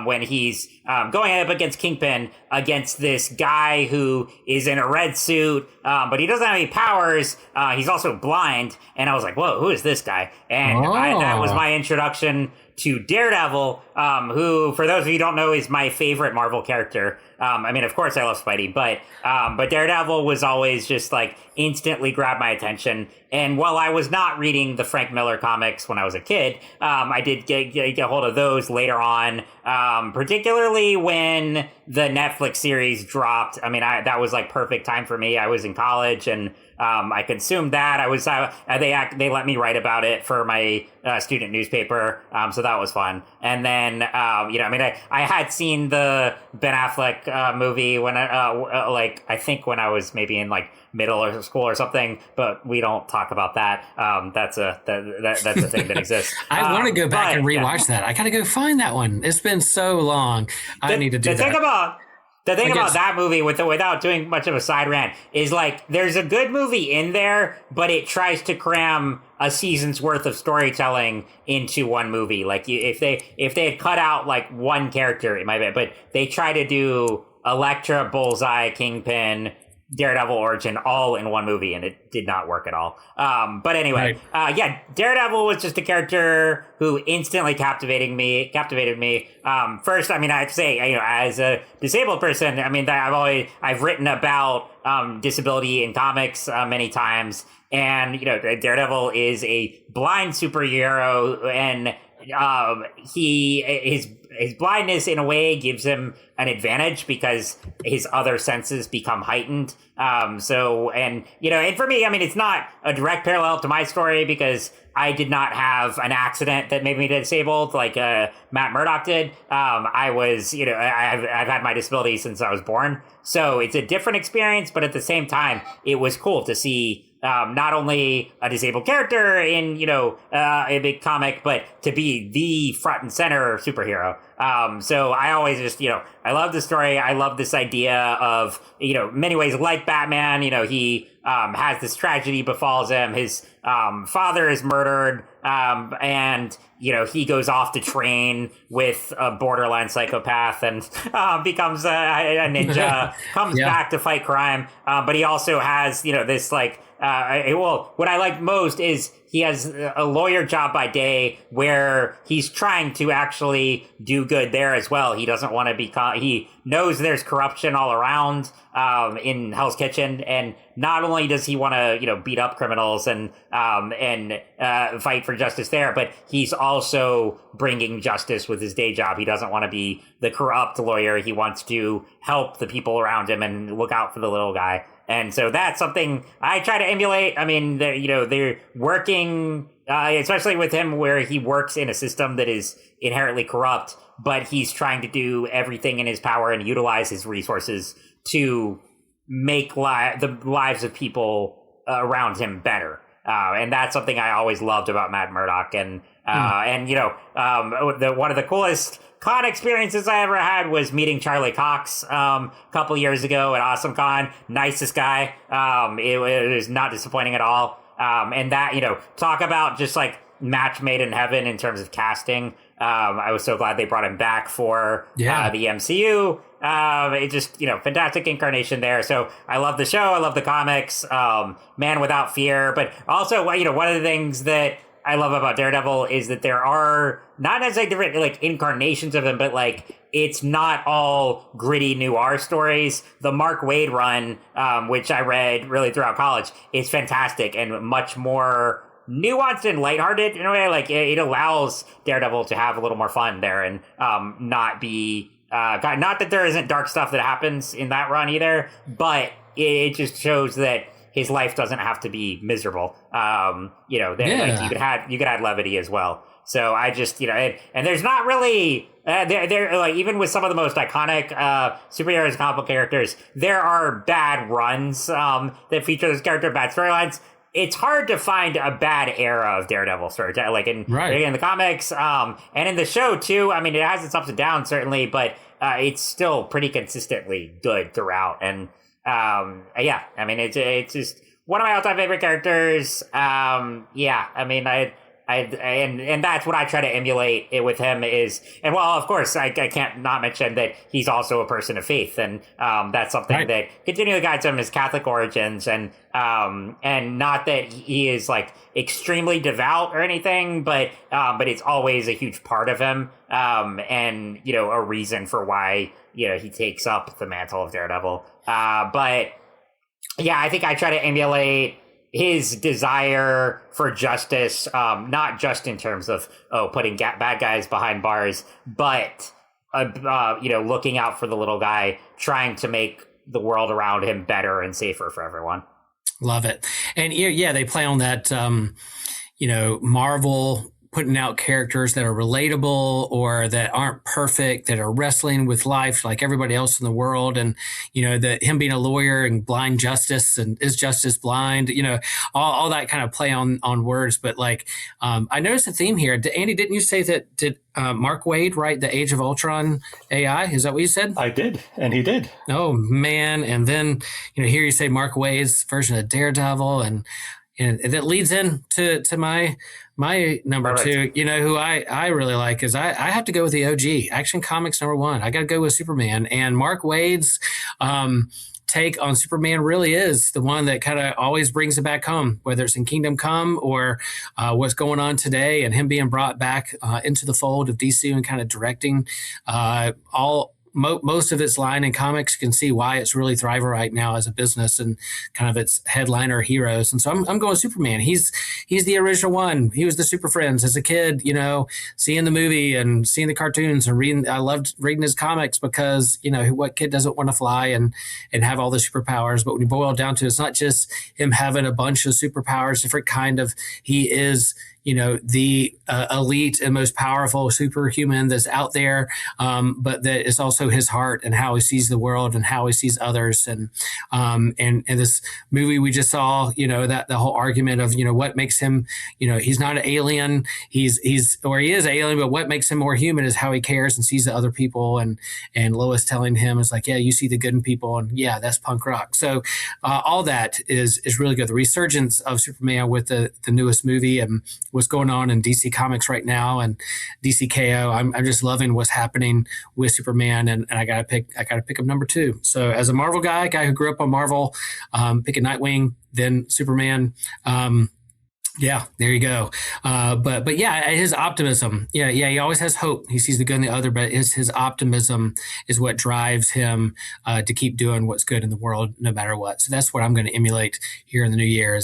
when he's going up against Kingpin, against this guy who is in a red suit, but he doesn't have any powers. He's also blind. And I was like, whoa, who is this guy? And that was my introduction to Daredevil, who, for those of you who don't know, is my favorite Marvel character. Of course I love Spidey, but Daredevil was always just instantly grabbed my attention. And while I was not reading the Frank Miller comics when I was a kid, I did get hold of those later on, particularly when the Netflix series dropped. That was perfect time for me. I was in college and I consumed that. They let me write about it for my student newspaper, so that was fun. And then I had seen the Ben Affleck movie when I think when I was maybe in middle school or something, but we don't talk about that. That's a thing that exists. I want to go back and rewatch that. I gotta go find that one. It's been so long. I need to do that. The thing about that movie, without doing much of a side rant, is there's a good movie in there, but it tries to cram a season's worth of storytelling into one movie. If they had cut out one character, it might be, but they try to do Elektra, Bullseye, Kingpin, Daredevil origin all in one movie, and it did not work at all. But anyway, Daredevil was just a character who instantly captivated me. First, I have to say, as a disabled person, I've written about disability in comics many times, and Daredevil is a blind superhero, and his blindness in a way gives him an advantage because his other senses become heightened. And for me, it's not a direct parallel to my story because I did not have an accident that made me disabled like Matt Murdock did. I've had my disability since I was born. So it's a different experience, but at the same time, it was cool to see not only a disabled character in, a big comic, but to be the front and center superhero. So I always just, I love the story. I love this idea of, many ways like Batman, he has this tragedy befalls him. His father is murdered, and he goes off to train with a borderline psychopath and becomes a ninja, comes back to fight crime. But he also has, this what I like most is he has a lawyer job by day where he's trying to actually do good there as well. He doesn't want to be, he knows there's corruption all around, in Hell's Kitchen. And not only does he want to, beat up criminals and fight for justice there, but he's also bringing justice with his day job. He doesn't want to be the corrupt lawyer. He wants to help the people around him and look out for the little guy. And so that's something I try to emulate. I mean, they're working, especially with him, where he works in a system that is inherently corrupt, but he's trying to do everything in his power and utilize his resources to make the lives of people around him better. And that's something I always loved about Matt Murdock. And one of the coolest con experiences I ever had was meeting Charlie Cox a couple years ago at Awesome Con. Nicest guy. It was not disappointing at all. And that, talk about just like match made in heaven in terms of casting. I was so glad they brought him back for the MCU. It just, fantastic incarnation there. So I love the show. I love the comics. Man Without Fear. But also, one of the things that I love about Daredevil is that there are not necessarily different incarnations of him, but it's not all gritty noir stories. The Mark Waid run, which I read really throughout college, is fantastic and much more nuanced and lighthearted in a way. It allows Daredevil to have a little more fun there and not be not that there isn't dark stuff that happens in that run either, but it just shows that his life doesn't have to be miserable. You could add levity as well. So I just, and there's not really, they're even with some of the most iconic superheroes and comic book characters, there are bad runs that feature those characters, bad storylines. It's hard to find a bad era of Daredevil story, in the comics, and in the show too. I mean, it has its ups and downs certainly, but it's still pretty consistently good throughout. And I mean, it's just one of my all-time favorite characters. I mean, and that's what I try to emulate it with him is, and well, of course, I can't not mention that he's also a person of faith, and that's something that continually guides him, his Catholic origins, and not that he is extremely devout or anything, but it's always a huge part of him, and a reason for why he takes up the mantle of Daredevil. But yeah, I think I try to emulate his desire for justice, not just in terms of putting bad guys behind bars, but looking out for the little guy, trying to make the world around him better and safer for everyone. Love it. And they play on that, Marvel putting out characters that are relatable or that aren't perfect, that are wrestling with life like everybody else in the world. And, that him being a lawyer and blind justice and is justice blind, all that kind of play on words. But I noticed a theme here. Andy, didn't you say that, did Mark Waid write the Age of Ultron AI? Is that what you said? I did. And he did. Oh man. And then, here you say Mark Waid's version of Daredevil, and that leads into my number two, who I really like is I have to go with the OG Action Comics #1. I got to go with Superman, and Mark Waid's take on Superman really is the one that kind of always brings it back home, whether it's in Kingdom Come or what's going on today, and him being brought back into the fold of DC and kind of directing most of its line in comics. You can see why it's really thriving right now as a business and kind of its headliner heroes. And so I'm going Superman. He's the original one. He was the Super Friends as a kid, seeing the movie and seeing the cartoons and reading. I loved reading his comics because, what kid doesn't want to fly and have all the superpowers? But when you boil it down to it, it's not just him having a bunch of superpowers, different kind of, he is, the elite and most powerful superhuman that's out there, but that is also his heart and how he sees the world and how he sees others. And this movie we just saw, that the whole argument of, what makes him, he's not an alien, he is alien, but what makes him more human is how he cares and sees the other people. And Lois telling him is yeah, you see the good in people, and yeah, that's punk rock. So all that is really good. The resurgence of Superman with the newest movie, and what's going on in DC Comics right now and DC KO. I'm just loving what's happening with Superman, and I gotta pick up number 2. So as a Marvel guy who grew up on Marvel, picking Nightwing, then Superman. Yeah, there you go. But yeah, his optimism. Yeah, he always has hope. He sees the good in the other, but his optimism is what drives him to keep doing what's good in the world, no matter what. So that's what I'm going to emulate here in the new year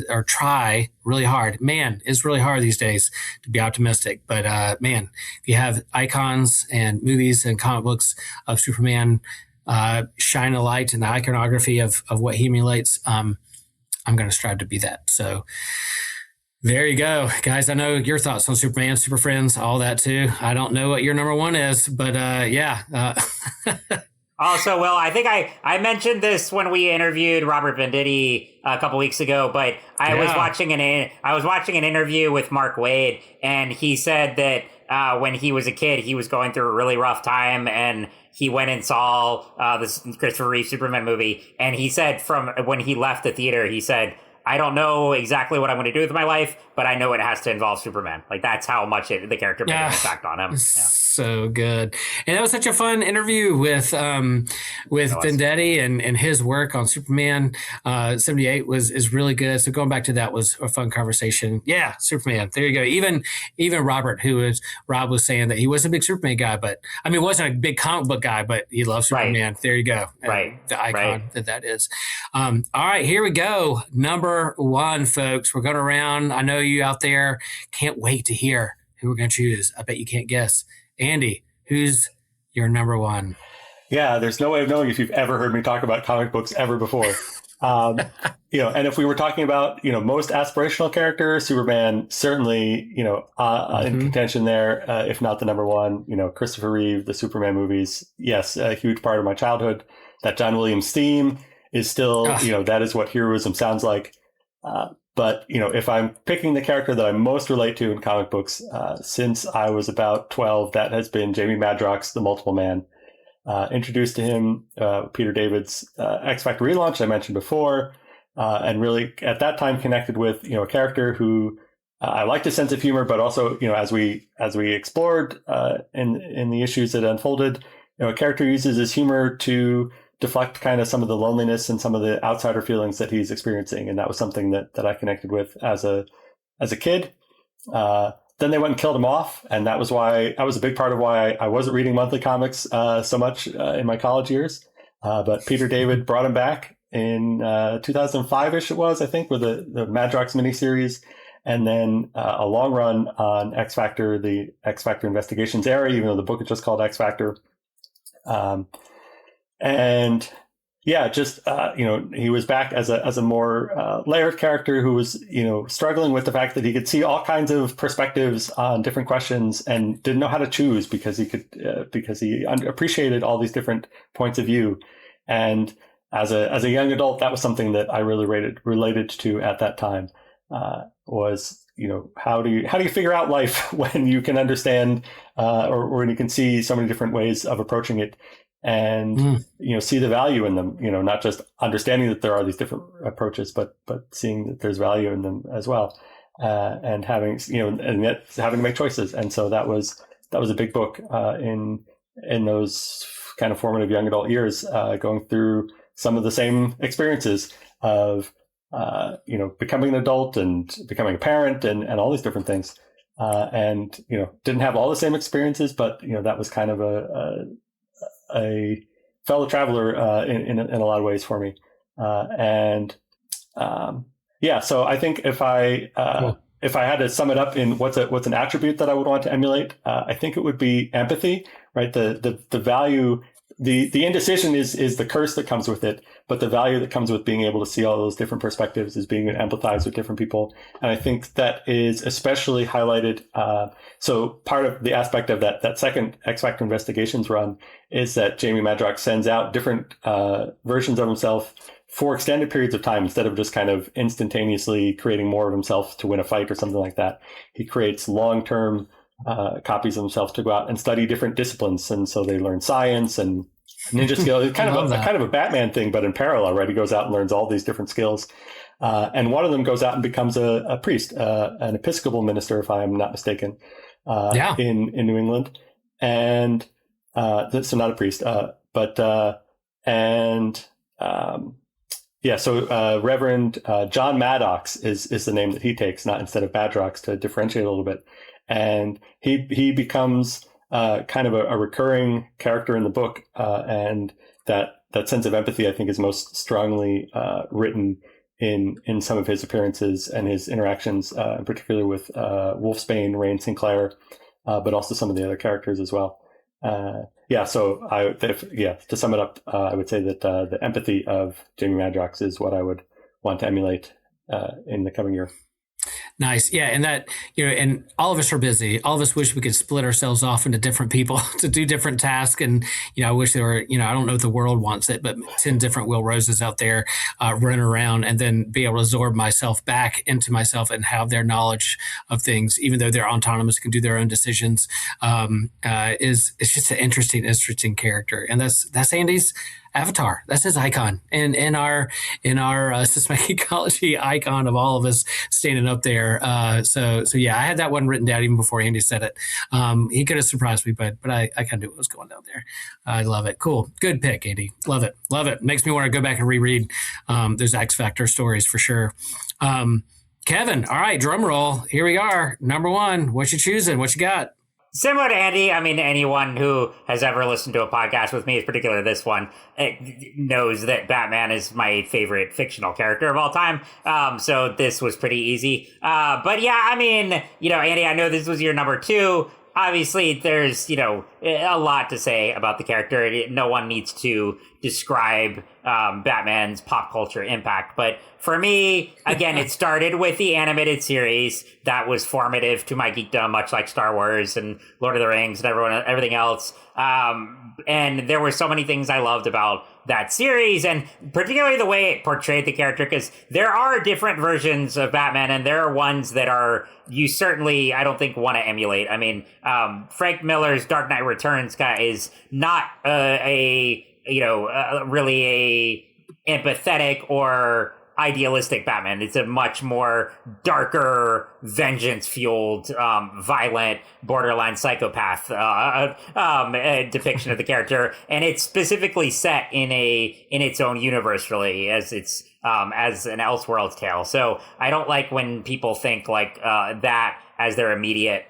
or try really hard. Man, it's really hard these days to be optimistic. But man, if you have icons and movies and comic books of Superman shine a light in the iconography of what he emulates, I'm going to strive to be that. So there you go, guys. I know your thoughts on Superman, Super Friends, all that too. I don't know what your number 1 is, but yeah. Also, Will, I think I mentioned this when we interviewed Robert Venditti a couple weeks ago, but I was watching an interview with Mark Waid, and he said that when he was a kid, he was going through a really rough time, and he went and saw this Christopher Reeve Superman movie, and he said from when he left the theater, he said, I don't know exactly what I'm going to do with my life, but I know it has to involve Superman. Like, that's how much the character made an impact on him. Yeah. So good. And that was such a fun interview with Venditti and his work on Superman 78 is really good. So going back to that was a fun conversation. Yeah, Superman. There you go. Even Rob was saying that he was a big Superman guy, but I mean, wasn't a big comic book guy, but he loves Superman. Right. There you go. Right. The icon that is. All right, here we go. Number 1, folks. We're going around. I know you out there can't wait to hear who we're going to choose. I bet you can't guess. Andy, who's your number 1? Yeah, there's no way of knowing if you've ever heard me talk about comic books ever before. And if we were talking about, most aspirational character, Superman, certainly, in contention there, if not the number 1, Christopher Reeve, the Superman movies. Yes, a huge part of my childhood. That John Williams theme is still, that is what heroism sounds like. But, if I'm picking the character that I most relate to in comic books, since I was about 12, that has been Jamie Madrox, the Multiple Man. Introduced to him, Peter David's X Factor relaunch I mentioned before, and really at that time connected with, a character who I liked his sense of humor, but also, as we explored in the issues that unfolded, a character uses his humor to deflect kind of some of the loneliness and some of the outsider feelings that he's experiencing. And that was something that I connected with as a kid. Then they went and killed him off. And that was a big part of why I wasn't reading monthly comics so much in my college years. But Peter David brought him back in 2005-ish it was, I think, with the Madrox miniseries. And then a long run on X Factor, the X Factor Investigations era, even though the book is just called X Factor. And yeah, just, he was back as a more layered character who was, struggling with the fact that he could see all kinds of perspectives on different questions and didn't know how to choose because he appreciated all these different points of view. And as a young adult, that was something that I really related to at that time, was, how do you figure out life when you can understand, or when you can see so many different ways of approaching it. And, see the value in them, not just understanding that there are these different approaches, but seeing that there's value in them as well. And having, and yet having to make choices. And so that was a big book, in those kind of formative young adult years, going through some of the same experiences of, becoming an adult and becoming a parent and all these different things. And, didn't have all the same experiences, but, that was kind of a fellow traveler in a lot of ways for me, so I think if I had to sum it up in what's an attribute that I would want to emulate, I think it would be empathy, right? The value, the indecision is the curse that comes with it, but the value that comes with being able to see all those different perspectives is being able to empathize with different people. And I think that is especially highlighted. So part of the aspect of that second X Factor Investigations run is that Jamie Madrox sends out different versions of himself for extended periods of time instead of just kind of instantaneously creating more of himself to win a fight or something like that. He creates long-term copies of himself to go out and study different disciplines. And so they learn science and ninja skills. It's kind of a Batman thing, but in parallel, right? He goes out and learns all these different skills. And one of them goes out and becomes a priest, an Episcopal minister, if I'm not mistaken, in New England. And so not a priest, so Reverend John Maddox is the name that he takes, not instead of Badrox, to differentiate a little bit. And he becomes kind of a recurring character in the book, and that sense of empathy, I think, is most strongly written in some of his appearances and his interactions, in particular with Wolfsbane, Rain Sinclair, but also some of the other characters as well. To sum it up, I would say that the empathy of Jamie Madrox is what I would want to emulate in the coming year. Nice. Yeah. And that, and all of us are busy. All of us wish we could split ourselves off into different people to do different tasks. And, I wish there were, I don't know if the world wants it, but 10 different Will Roses out there running around, and then be able to absorb myself back into myself and have their knowledge of things, even though they're autonomous, can do their own decisions. It's just an interesting character. And that's Andy's avatar. That's his icon, and in our Systematic Geekology icon of all of us standing up there. So yeah, I had that one written down even before Andy said it. He could have surprised me, but I kind of knew what was going down there. I love it. Cool, good pick, Andy. Love it. Makes me want to go back and reread those X Factor stories for sure. Kevin, all right, drum roll. Here we are. Number one. What you choosing? What you got? Similar to Andy, I mean, anyone who has ever listened to a podcast with me, particularly this one, knows that Batman is my favorite fictional character of all time. So this was pretty easy. But yeah, I mean, Andy, I know this was your number two. Obviously, there's, a lot to say about the character. No one needs to describe Batman's pop culture impact. But for me, again, it started with the animated series that was formative to my geekdom, much like Star Wars and Lord of the Rings and everything else. And there were so many things I loved about that series, and particularly the way it portrayed the character, because there are different versions of Batman, and there are ones that you certainly, I don't think, want to emulate. I mean, Frank Miller's Dark Knight Returns guy is not really a empathetic or idealistic Batman. It's a much more darker, vengeance-fueled, violent, borderline psychopath depiction of the character, and it's specifically set in its own universe, really, as it's as an Elseworlds tale. So I don't like when people think like that as their immediate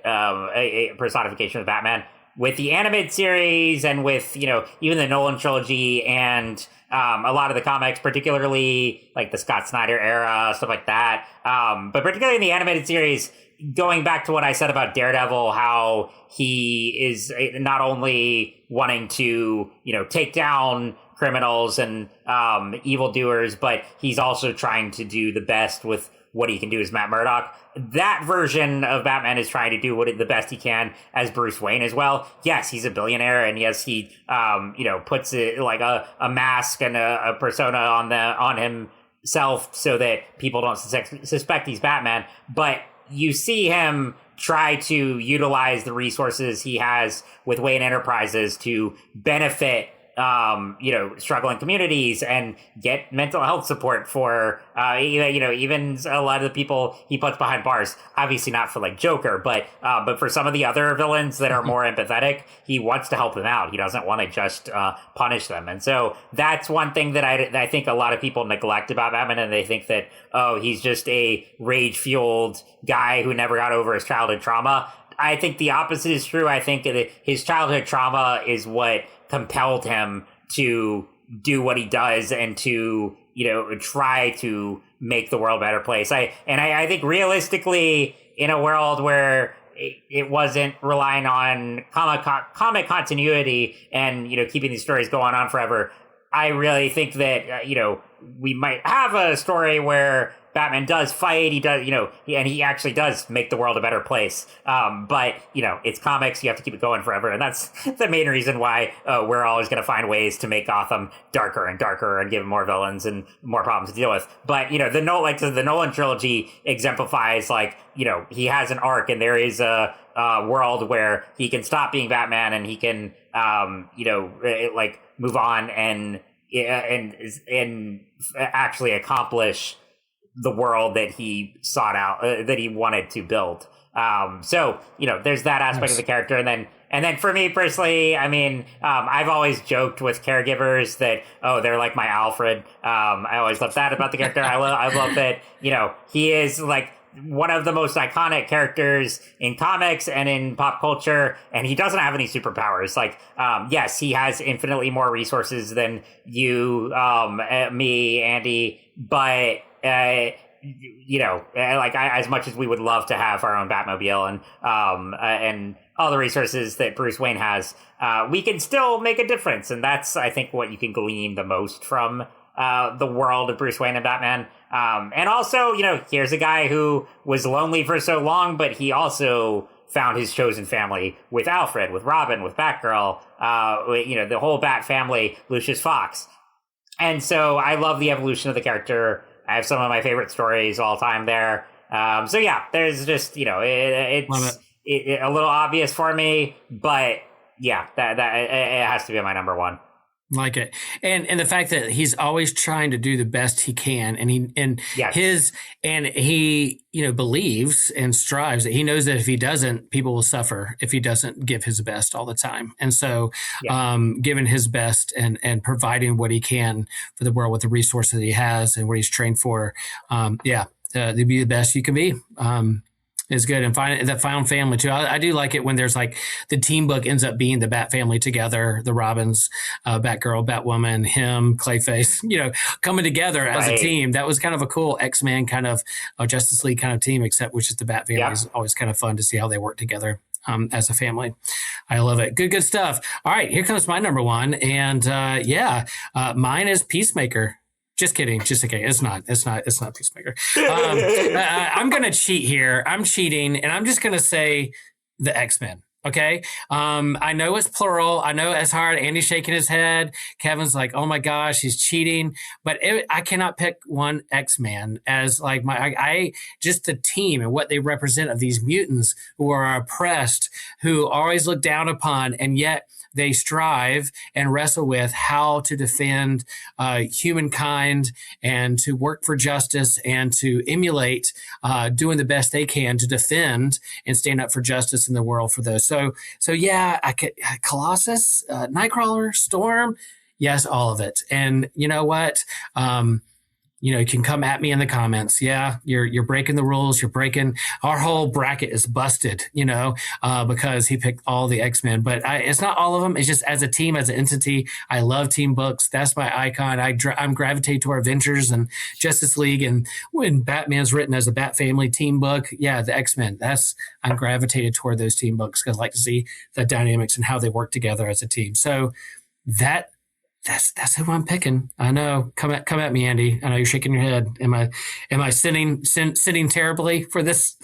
personification of Batman. With the animated series and with even the Nolan trilogy and a lot of the comics, particularly like the Scott Snyder era, stuff like that. But particularly in the animated series, going back to what I said about Daredevil, how he is not only wanting to, take down criminals and evildoers, but he's also trying to do the best with what he can do as Matt Murdock. That version of Batman is trying to do the best he can as Bruce Wayne as well. Yes, he's a billionaire, and yes, he puts it like a mask and a persona on himself so that people don't suspect he's Batman. But you see him try to utilize the resources he has with Wayne Enterprises to benefit struggling communities and get mental health support for, even a lot of the people he puts behind bars. Obviously not for like Joker, but for some of the other villains that are more empathetic, he wants to help them out. He doesn't want to just punish them. And so that's one thing that I think a lot of people neglect about Batman, and they think that, oh, he's just a rage-fueled guy who never got over his childhood trauma. I think the opposite is true. I think that his childhood trauma is what compelled him to do what he does and to, try to make the world a better place. I think realistically, in a world where it wasn't relying on comic continuity and, keeping these stories going on forever, I really think that, we might have a story where Batman does fight, he does, and he actually does make the world a better place. But, it's comics, you have to keep it going forever. And that's the main reason why we're always going to find ways to make Gotham darker and darker and give him more villains and more problems to deal with. But, the Nolan trilogy exemplifies, he has an arc, and there is a world where he can stop being Batman and he can, move on and actually accomplish the world that he sought out, that he wanted to build. So, there's that aspect of the character. And then for me personally, I mean, I've always joked with caregivers that, they're like my Alfred. I always love that about the character. I love that, he is like one of the most iconic characters in comics and in pop culture, and he doesn't have any superpowers. Like, yes, he has infinitely more resources than you, me, Andy, but, as much as we would love to have our own Batmobile and all the resources that Bruce Wayne has, we can still make a difference. And that's, I think, what you can glean the most from the world of Bruce Wayne and Batman. And also, here's a guy who was lonely for so long, but he also found his chosen family with Alfred, with Robin, with Batgirl, the whole Bat family, Lucius Fox. And so I love the evolution of the character. I have some of my favorite stories all time there. So yeah, there's just, it's a little obvious for me, but yeah, that it has to be my number one. Like it. And the fact that he's always trying to do the best he can, and he believes and strives that he knows that if he doesn't, people will suffer if he doesn't give his best all the time. And so giving his best and providing what he can for the world with the resources that he has and what he's trained for, to be the best you can be. Is good. And found family too. I do like it when there's like the team book ends up being the Bat family together, the Robins, Batgirl, Batwoman, him, Clayface, coming together as a team. That was kind of a cool X-Men kind of Justice League kind of team, except which is the Bat family is always kind of fun to see how they work together as a family. I love it. Good stuff. All right, here comes my number one. And mine is Peacemaker. Just kidding. It's not Peacemaker. I'm going to cheat here. I'm cheating, and I'm just going to say the X-Men. Okay. I know it's plural. I know it's hard. Andy's shaking his head. Kevin's like, oh my gosh, he's cheating. But I cannot pick one X-Man as like just the team and what they represent of these mutants who are oppressed, who always look down upon, and yet they strive and wrestle with how to defend humankind and to work for justice and to emulate doing the best they can to defend and stand up for justice in the world for those. So yeah, Colossus, Nightcrawler, Storm, yes, all of it. And you know what? You can come at me in the comments. Yeah, you're breaking the rules. You're breaking our whole bracket is busted. Because he picked all the X-Men. But it's not all of them. It's just as a team, as an entity. I love team books. That's my icon. I'm gravitate to our Avengers and Justice League. And when Batman's written as a Bat Family team book, yeah, the X-Men. I'm gravitated toward those team books because I like to see the dynamics and how they work together as a team. So that's who I'm picking. I know. Come at me, Andy. I know you're shaking your head. Am I sinning terribly for this?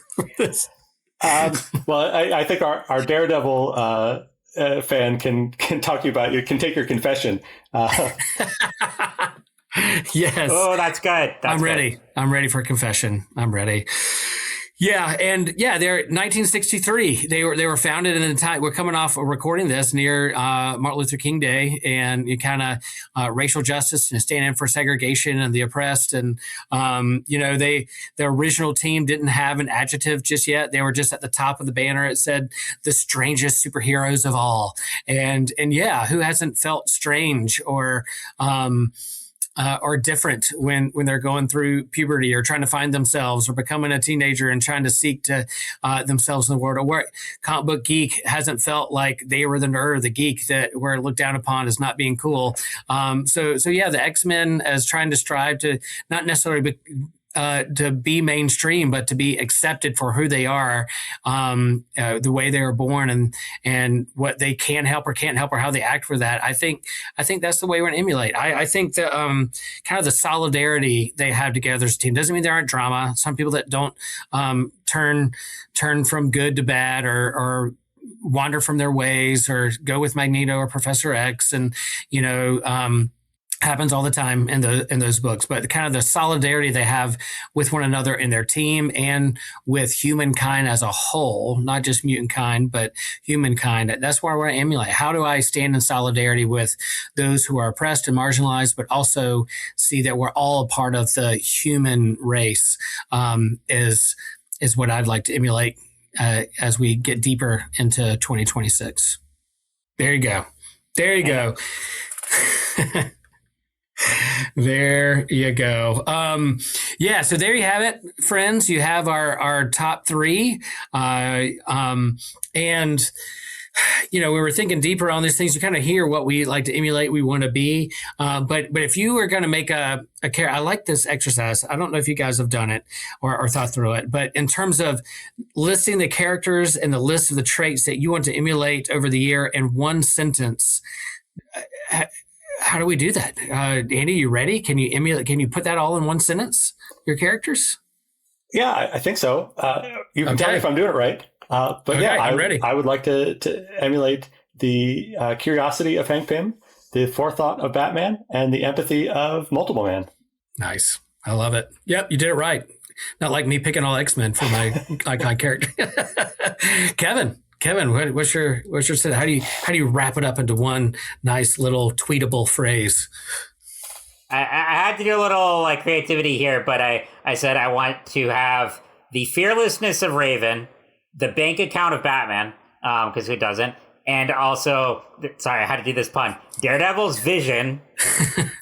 Well, I think our Daredevil fan can talk to you about. You can take your confession. Yes. Oh, that's good. I'm ready. I'm ready for confession. I'm ready. Yeah, and they're 1963. They were founded in the time we're coming off of recording this near Martin Luther King Day, and you kind of racial justice and standing for segregation and the oppressed. And the original team didn't have an adjective just yet. They were just at the top of the banner. It said the strangest superheroes of all. And who hasn't felt strange or different when they're going through puberty or trying to find themselves or becoming a teenager and trying to seek to themselves in the world, or where comic book geek hasn't felt like they were the nerd or the geek that were looked down upon as not being cool. So the X-Men as trying to strive to not necessarily to be mainstream, but to be accepted for who they are, the way they were born and what they can help or can't help or how they act for that. I think that's the way we're going to emulate. I think that kind of the solidarity they have together as a team doesn't mean there aren't drama. Some people that don't turn from good to bad or wander from their ways or go with Magneto or Professor X and, happens all the time in those books, but kind of the solidarity they have with one another in their team and with humankind as a whole, not just mutant kind, but humankind. That's where I want to emulate. How do I stand in solidarity with those who are oppressed and marginalized, but also see that we're all a part of the human race? Is what I'd like to emulate as we get deeper into 2026. There you go. There you go. There you go. Yeah, so there you have it, friends. You have our top three. And, we were thinking deeper on these things. You kind of hear what we like to emulate, we want to be. But if you were going to make a character, I like this exercise. I don't know if you guys have done it or thought through it, but in terms of listing the characters and the list of the traits that you want to emulate over the year in one sentence, how do we do that? Andy, you ready? Can you emulate? Can you put that all in one sentence? Your characters? Yeah, I think so. You can tell me if I'm doing it right. But okay, yeah, I'm ready. I would like to emulate the curiosity of Hank Pym, the forethought of Batman, and the empathy of Multiple Man. Nice. I love it. Yep, you did it right. Not like me picking all X-Men for my icon character. Kevin, what's your how do you wrap it up into one nice little tweetable phrase? I had to do a little creativity here, but I said I want to have the fearlessness of Raven, the bank account of Batman, because who doesn't? And also, sorry, I had to do this pun. Daredevil's vision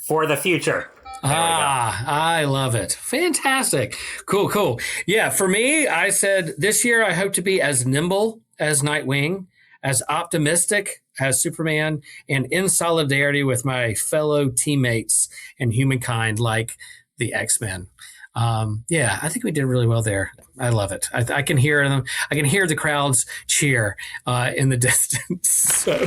for the future. I love it. Fantastic. Cool. Yeah, for me, I said this year I hope to be as nimble as Nightwing, as optimistic as Superman, and in solidarity with my fellow teammates and humankind like the X-Men. I think we did really well there. I love it. I can hear them. I can hear the crowds cheer in the distance. So,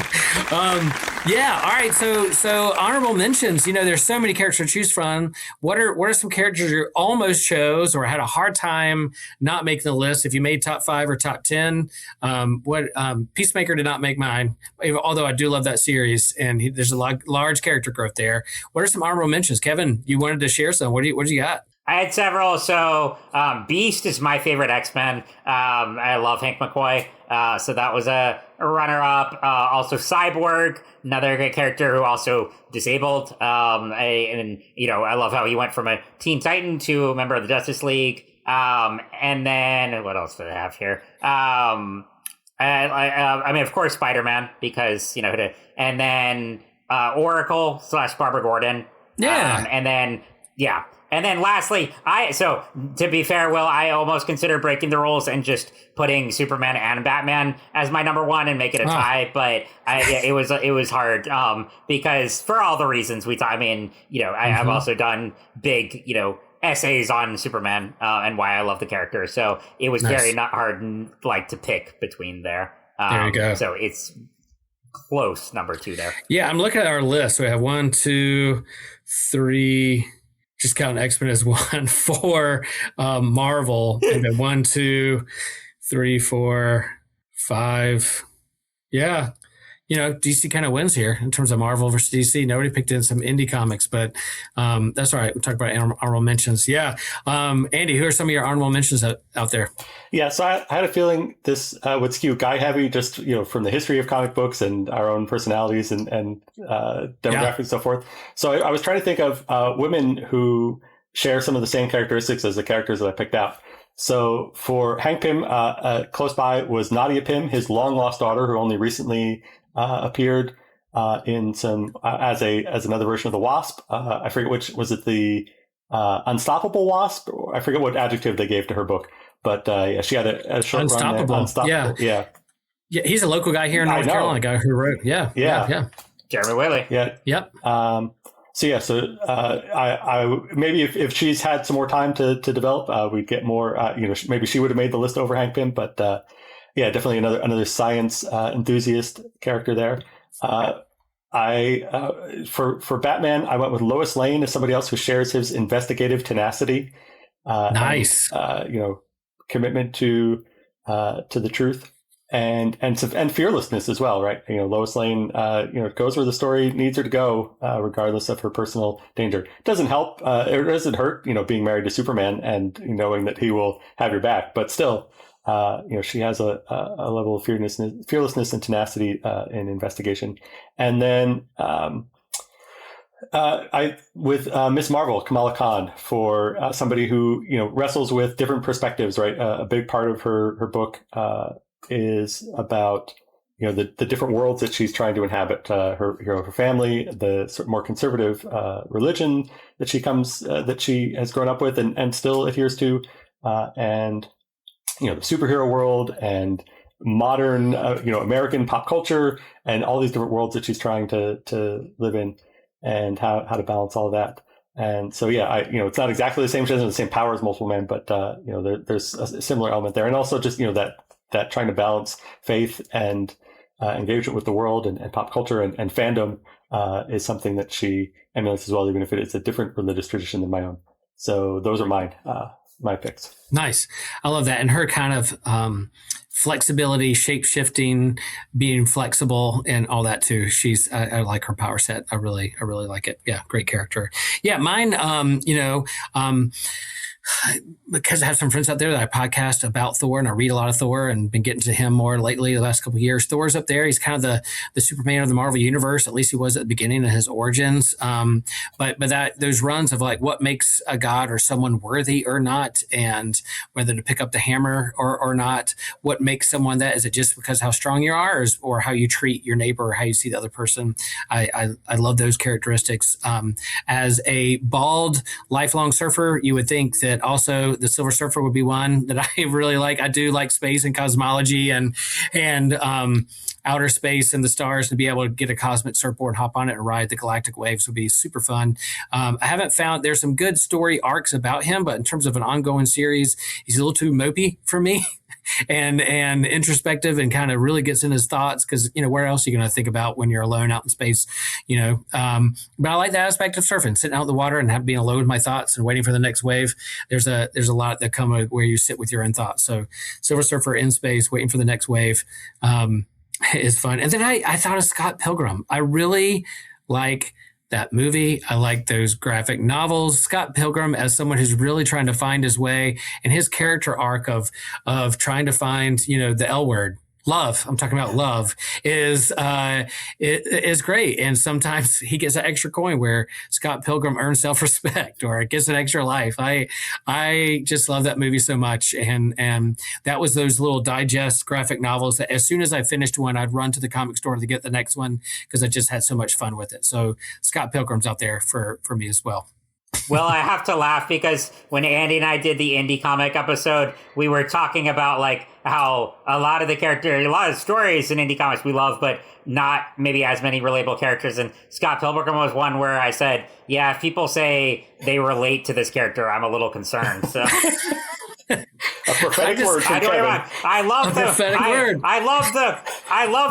All right. So honorable mentions. There's so many characters to choose from. What are some characters you almost chose or had a hard time not making the list? If you made top 5 or top 10, Peacemaker did not make mine. Although I do love that series, and there's a large character growth there. What are some honorable mentions, Kevin? You wanted to share some. What do you got? I had several. So Beast is my favorite X-Men. I love Hank McCoy. So that was a runner-up. Also Cyborg, another great character who also disabled. I love how he went from a Teen Titan to a member of the Justice League. And then what else do I have here? Of course, Spider-Man, because, and then Oracle / Barbara Gordon. Yeah. And then lastly, to be fair, Will, I almost consider breaking the rules and just putting Superman and Batman as my number one and make it a tie. But it was hard because for all the reasons I've also done big, essays on Superman and why I love the character. So it was very not hard to pick between there. There you go. So it's close number 2 there. Yeah, I'm looking at our list. We have 1, 2, 3. Just counting X-Men as 1, 4, Marvel, and then 1, 2, 3, 4, 5. Yeah. DC kind of wins here in terms of Marvel versus DC. Nobody picked in some indie comics, but that's all right. We'll talk about honorable mentions. Yeah. Andy, who are some of your honorable mentions out there? Yeah, so I had a feeling this would skew guy heavy just, from the history of comic books and our own personalities and demographics and so forth. So I was trying to think of women who share some of the same characteristics as the characters that I picked out. So for Hank Pym, close by was Nadia Pym, his long lost daughter, who only recently appeared in some as another version of the Wasp. I forget which was it, the Unstoppable Wasp? I forget what adjective they gave to her book, but she had a short run there. Unstoppable. Yeah. He's a local guy here in North Carolina, guy who wrote. Yeah. Jeremy Whaley. Yeah. Yep. So I maybe if she's had some more time to develop, we'd get more. Maybe she would have made the list over Hank Pym, but definitely another science enthusiast character there. For Batman, I went with Lois Lane as somebody else who shares his investigative tenacity. Nice. And, commitment to the truth. and fearlessness as well, right? Lois Lane, goes where the story needs her to go, regardless of her personal danger. It doesn't help, it doesn't hurt, being married to Superman and knowing that he will have your back, but still, she has a level of fearlessness and tenacity in investigation. And then with Miss Marvel, Kamala Khan, for somebody who wrestles with different perspectives, right? A big part of her book is about the different worlds that she's trying to inhabit. Her family, the sort of more conservative religion that she has grown up with and still adheres to, and the superhero world and modern American pop culture and all these different worlds that she's trying to live in, and how to balance all of that. And so, it's not exactly the same. She doesn't have the same power as Multiple Men, but there's a similar element there, and also just that trying to balance faith and engagement with the world and pop culture and fandom is something that she emulates as well, even if it is a different religious tradition than my own. So those are my picks. Nice. I love that. And her kind of flexibility, shape shifting, being flexible, and all that too. I like her power set. I really like it. Yeah, great character. Yeah, mine. Because I have some friends out there that I podcast about Thor, and I read a lot of Thor and been getting to him more lately the last couple of years. Thor's up there. He's kind of the Superman of the Marvel universe. At least he was at the beginning of his origins. But those runs of like what makes a god or someone worthy or not, and whether to pick up the hammer or not, what makes someone that, is it just because how strong you are, or how you treat your neighbor, or how you see the other person? I love those characteristics. As a bald, lifelong surfer, you would think that also the Silver Surfer would be one that I really like. I do like space and cosmology and outer space and the stars, to be able to get a cosmic surfboard, hop on it and ride the galactic waves would be super fun. I haven't found, there's some good story arcs about him, but in terms of an ongoing series, he's a little too mopey for me. and introspective, and kind of really gets in his thoughts, because where else are you going to think about when you're alone out in space, but I like the aspect of surfing, sitting out in the water and being alone with my thoughts and waiting for the next wave. There's a lot that come where you sit with your own thoughts. So Silver Surfer in space waiting for the next wave is fun. And then I thought of Scott Pilgrim. I really like that movie. I like those graphic novels. Scott Pilgrim, as someone who's really trying to find his way, and his character arc of trying to find, the L word, love. I'm talking about love is great. And sometimes he gets an extra coin where Scott Pilgrim earns self-respect or gets an extra life. I just love that movie so much. And that was those little digest graphic novels that as soon as I finished one, I'd run to the comic store to get the next one, because I just had so much fun with it. So Scott Pilgrim's out there for me as well. Well, I have to laugh because when Andy and I did the indie comic episode, we were talking about like how a lot of stories in indie comics we love, but not maybe as many relatable characters. And Scott Pilgrim was one where I said, yeah, if people say they relate to this character, I'm a little concerned. So a prophetic word from Kevin. I love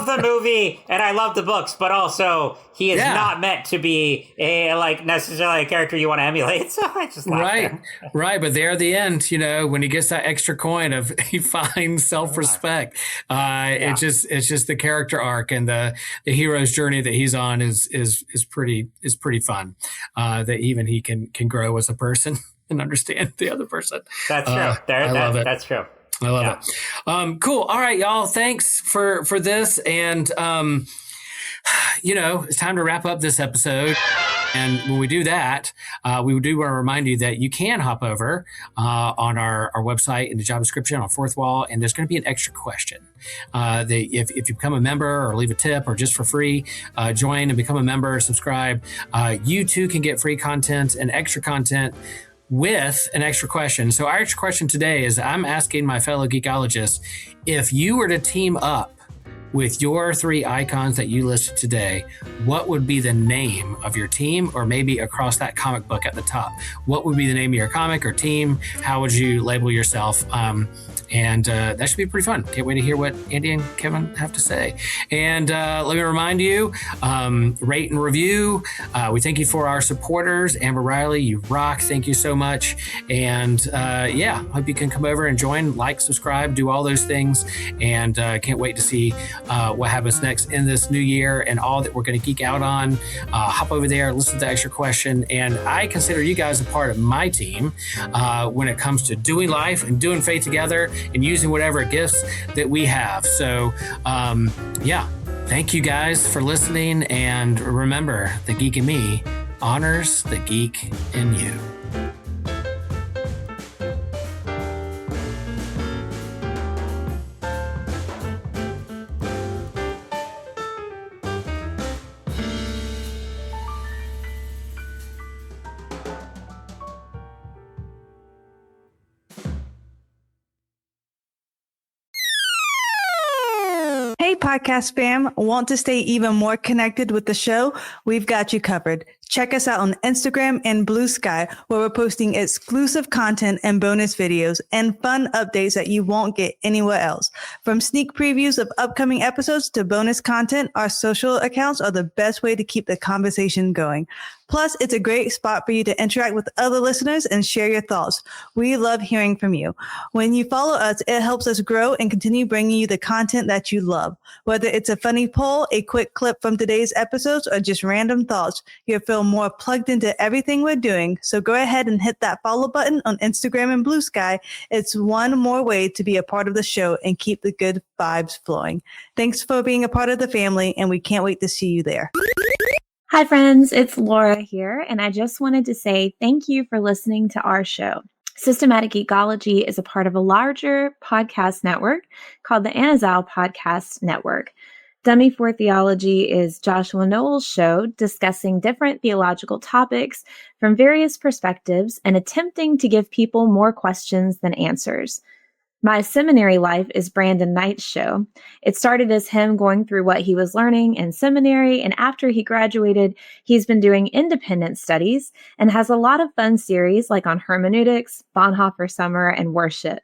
the movie and I love the books, but also he is not meant to be necessarily a character you want to emulate. So I just laughed. Right. But there at the end, when he gets that extra coin of he finds self-respect, it's just the character arc and the hero's journey that he's on is pretty fun. That even he can grow as a person and understand the other person. That's true. I love it. That's true. I love it. Cool. All right, y'all. Thanks for this. And, it's time to wrap up this episode. And when we do that, we do want to remind you that you can hop over on our website in the job description on Fourth Wall, and there's going to be an extra question. If you become a member or leave a tip or just for free, join and become a member, subscribe. You too can get free content and extra content with an extra question. So our extra question today is, I'm asking my fellow geekologists, if you were to team up with your three icons that you listed today, what would be the name of your team, or maybe across that comic book at the top? What would be the name of your comic or team? How would you label yourself? And that should be pretty fun. Can't wait to hear what Andy and Kevin have to say. And let me remind you, rate and review. We thank you for our supporters. Amber Riley, you rock. Thank you so much. And hope you can come over and join, like, subscribe, do all those things. And can't wait to see what happens next in this new year and all that we're going to geek out on. Hop over there, listen to the extra question. And I consider you guys a part of my team when it comes to doing life and doing faith together and using whatever gifts that we have. So, thank you guys for listening. And remember, the geek in me honors the geek in you. Hey, podcast fam, want to stay even more connected with the show? We've got you covered. Check us out on Instagram and Blue Sky, where we're posting exclusive content and bonus videos and fun updates that you won't get anywhere else. From sneak previews of upcoming episodes to bonus content, our social accounts are the best way to keep the conversation going. Plus, it's a great spot for you to interact with other listeners and share your thoughts. We love hearing from you. When you follow us, it helps us grow and continue bringing you the content that you love. Whether it's a funny poll, a quick clip from today's episodes, or just random thoughts, you'll feel more plugged into everything we're doing. So go ahead and hit that follow button on Instagram and Blue Sky. It's one more way to be a part of the show and keep the good vibes flowing. Thanks for being a part of the family, and we can't wait to see you there. Hi, friends. It's Laura here, and I just wanted to say thank you for listening to our show. Systematic Geekology is a part of a larger podcast network called the Agile Podcast Network. Dummy for Theology is Joshua Noel's show discussing different theological topics from various perspectives and attempting to give people more questions than answers. My Seminary Life is Brandon Knight's show. It started as him going through what he was learning in seminary, and after he graduated, he's been doing independent studies and has a lot of fun series like on hermeneutics, Bonhoeffer Summer, and worship.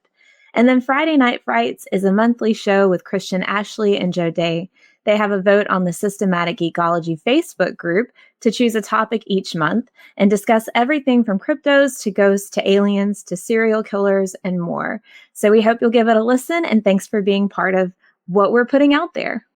And then Friday Night Frights is a monthly show with Christian Ashley and Joe Day. They have a vote on the Systematic Geekology Facebook group to choose a topic each month and discuss everything from cryptos to ghosts to aliens to serial killers and more. So we hope you'll give it a listen, and thanks for being part of what we're putting out there.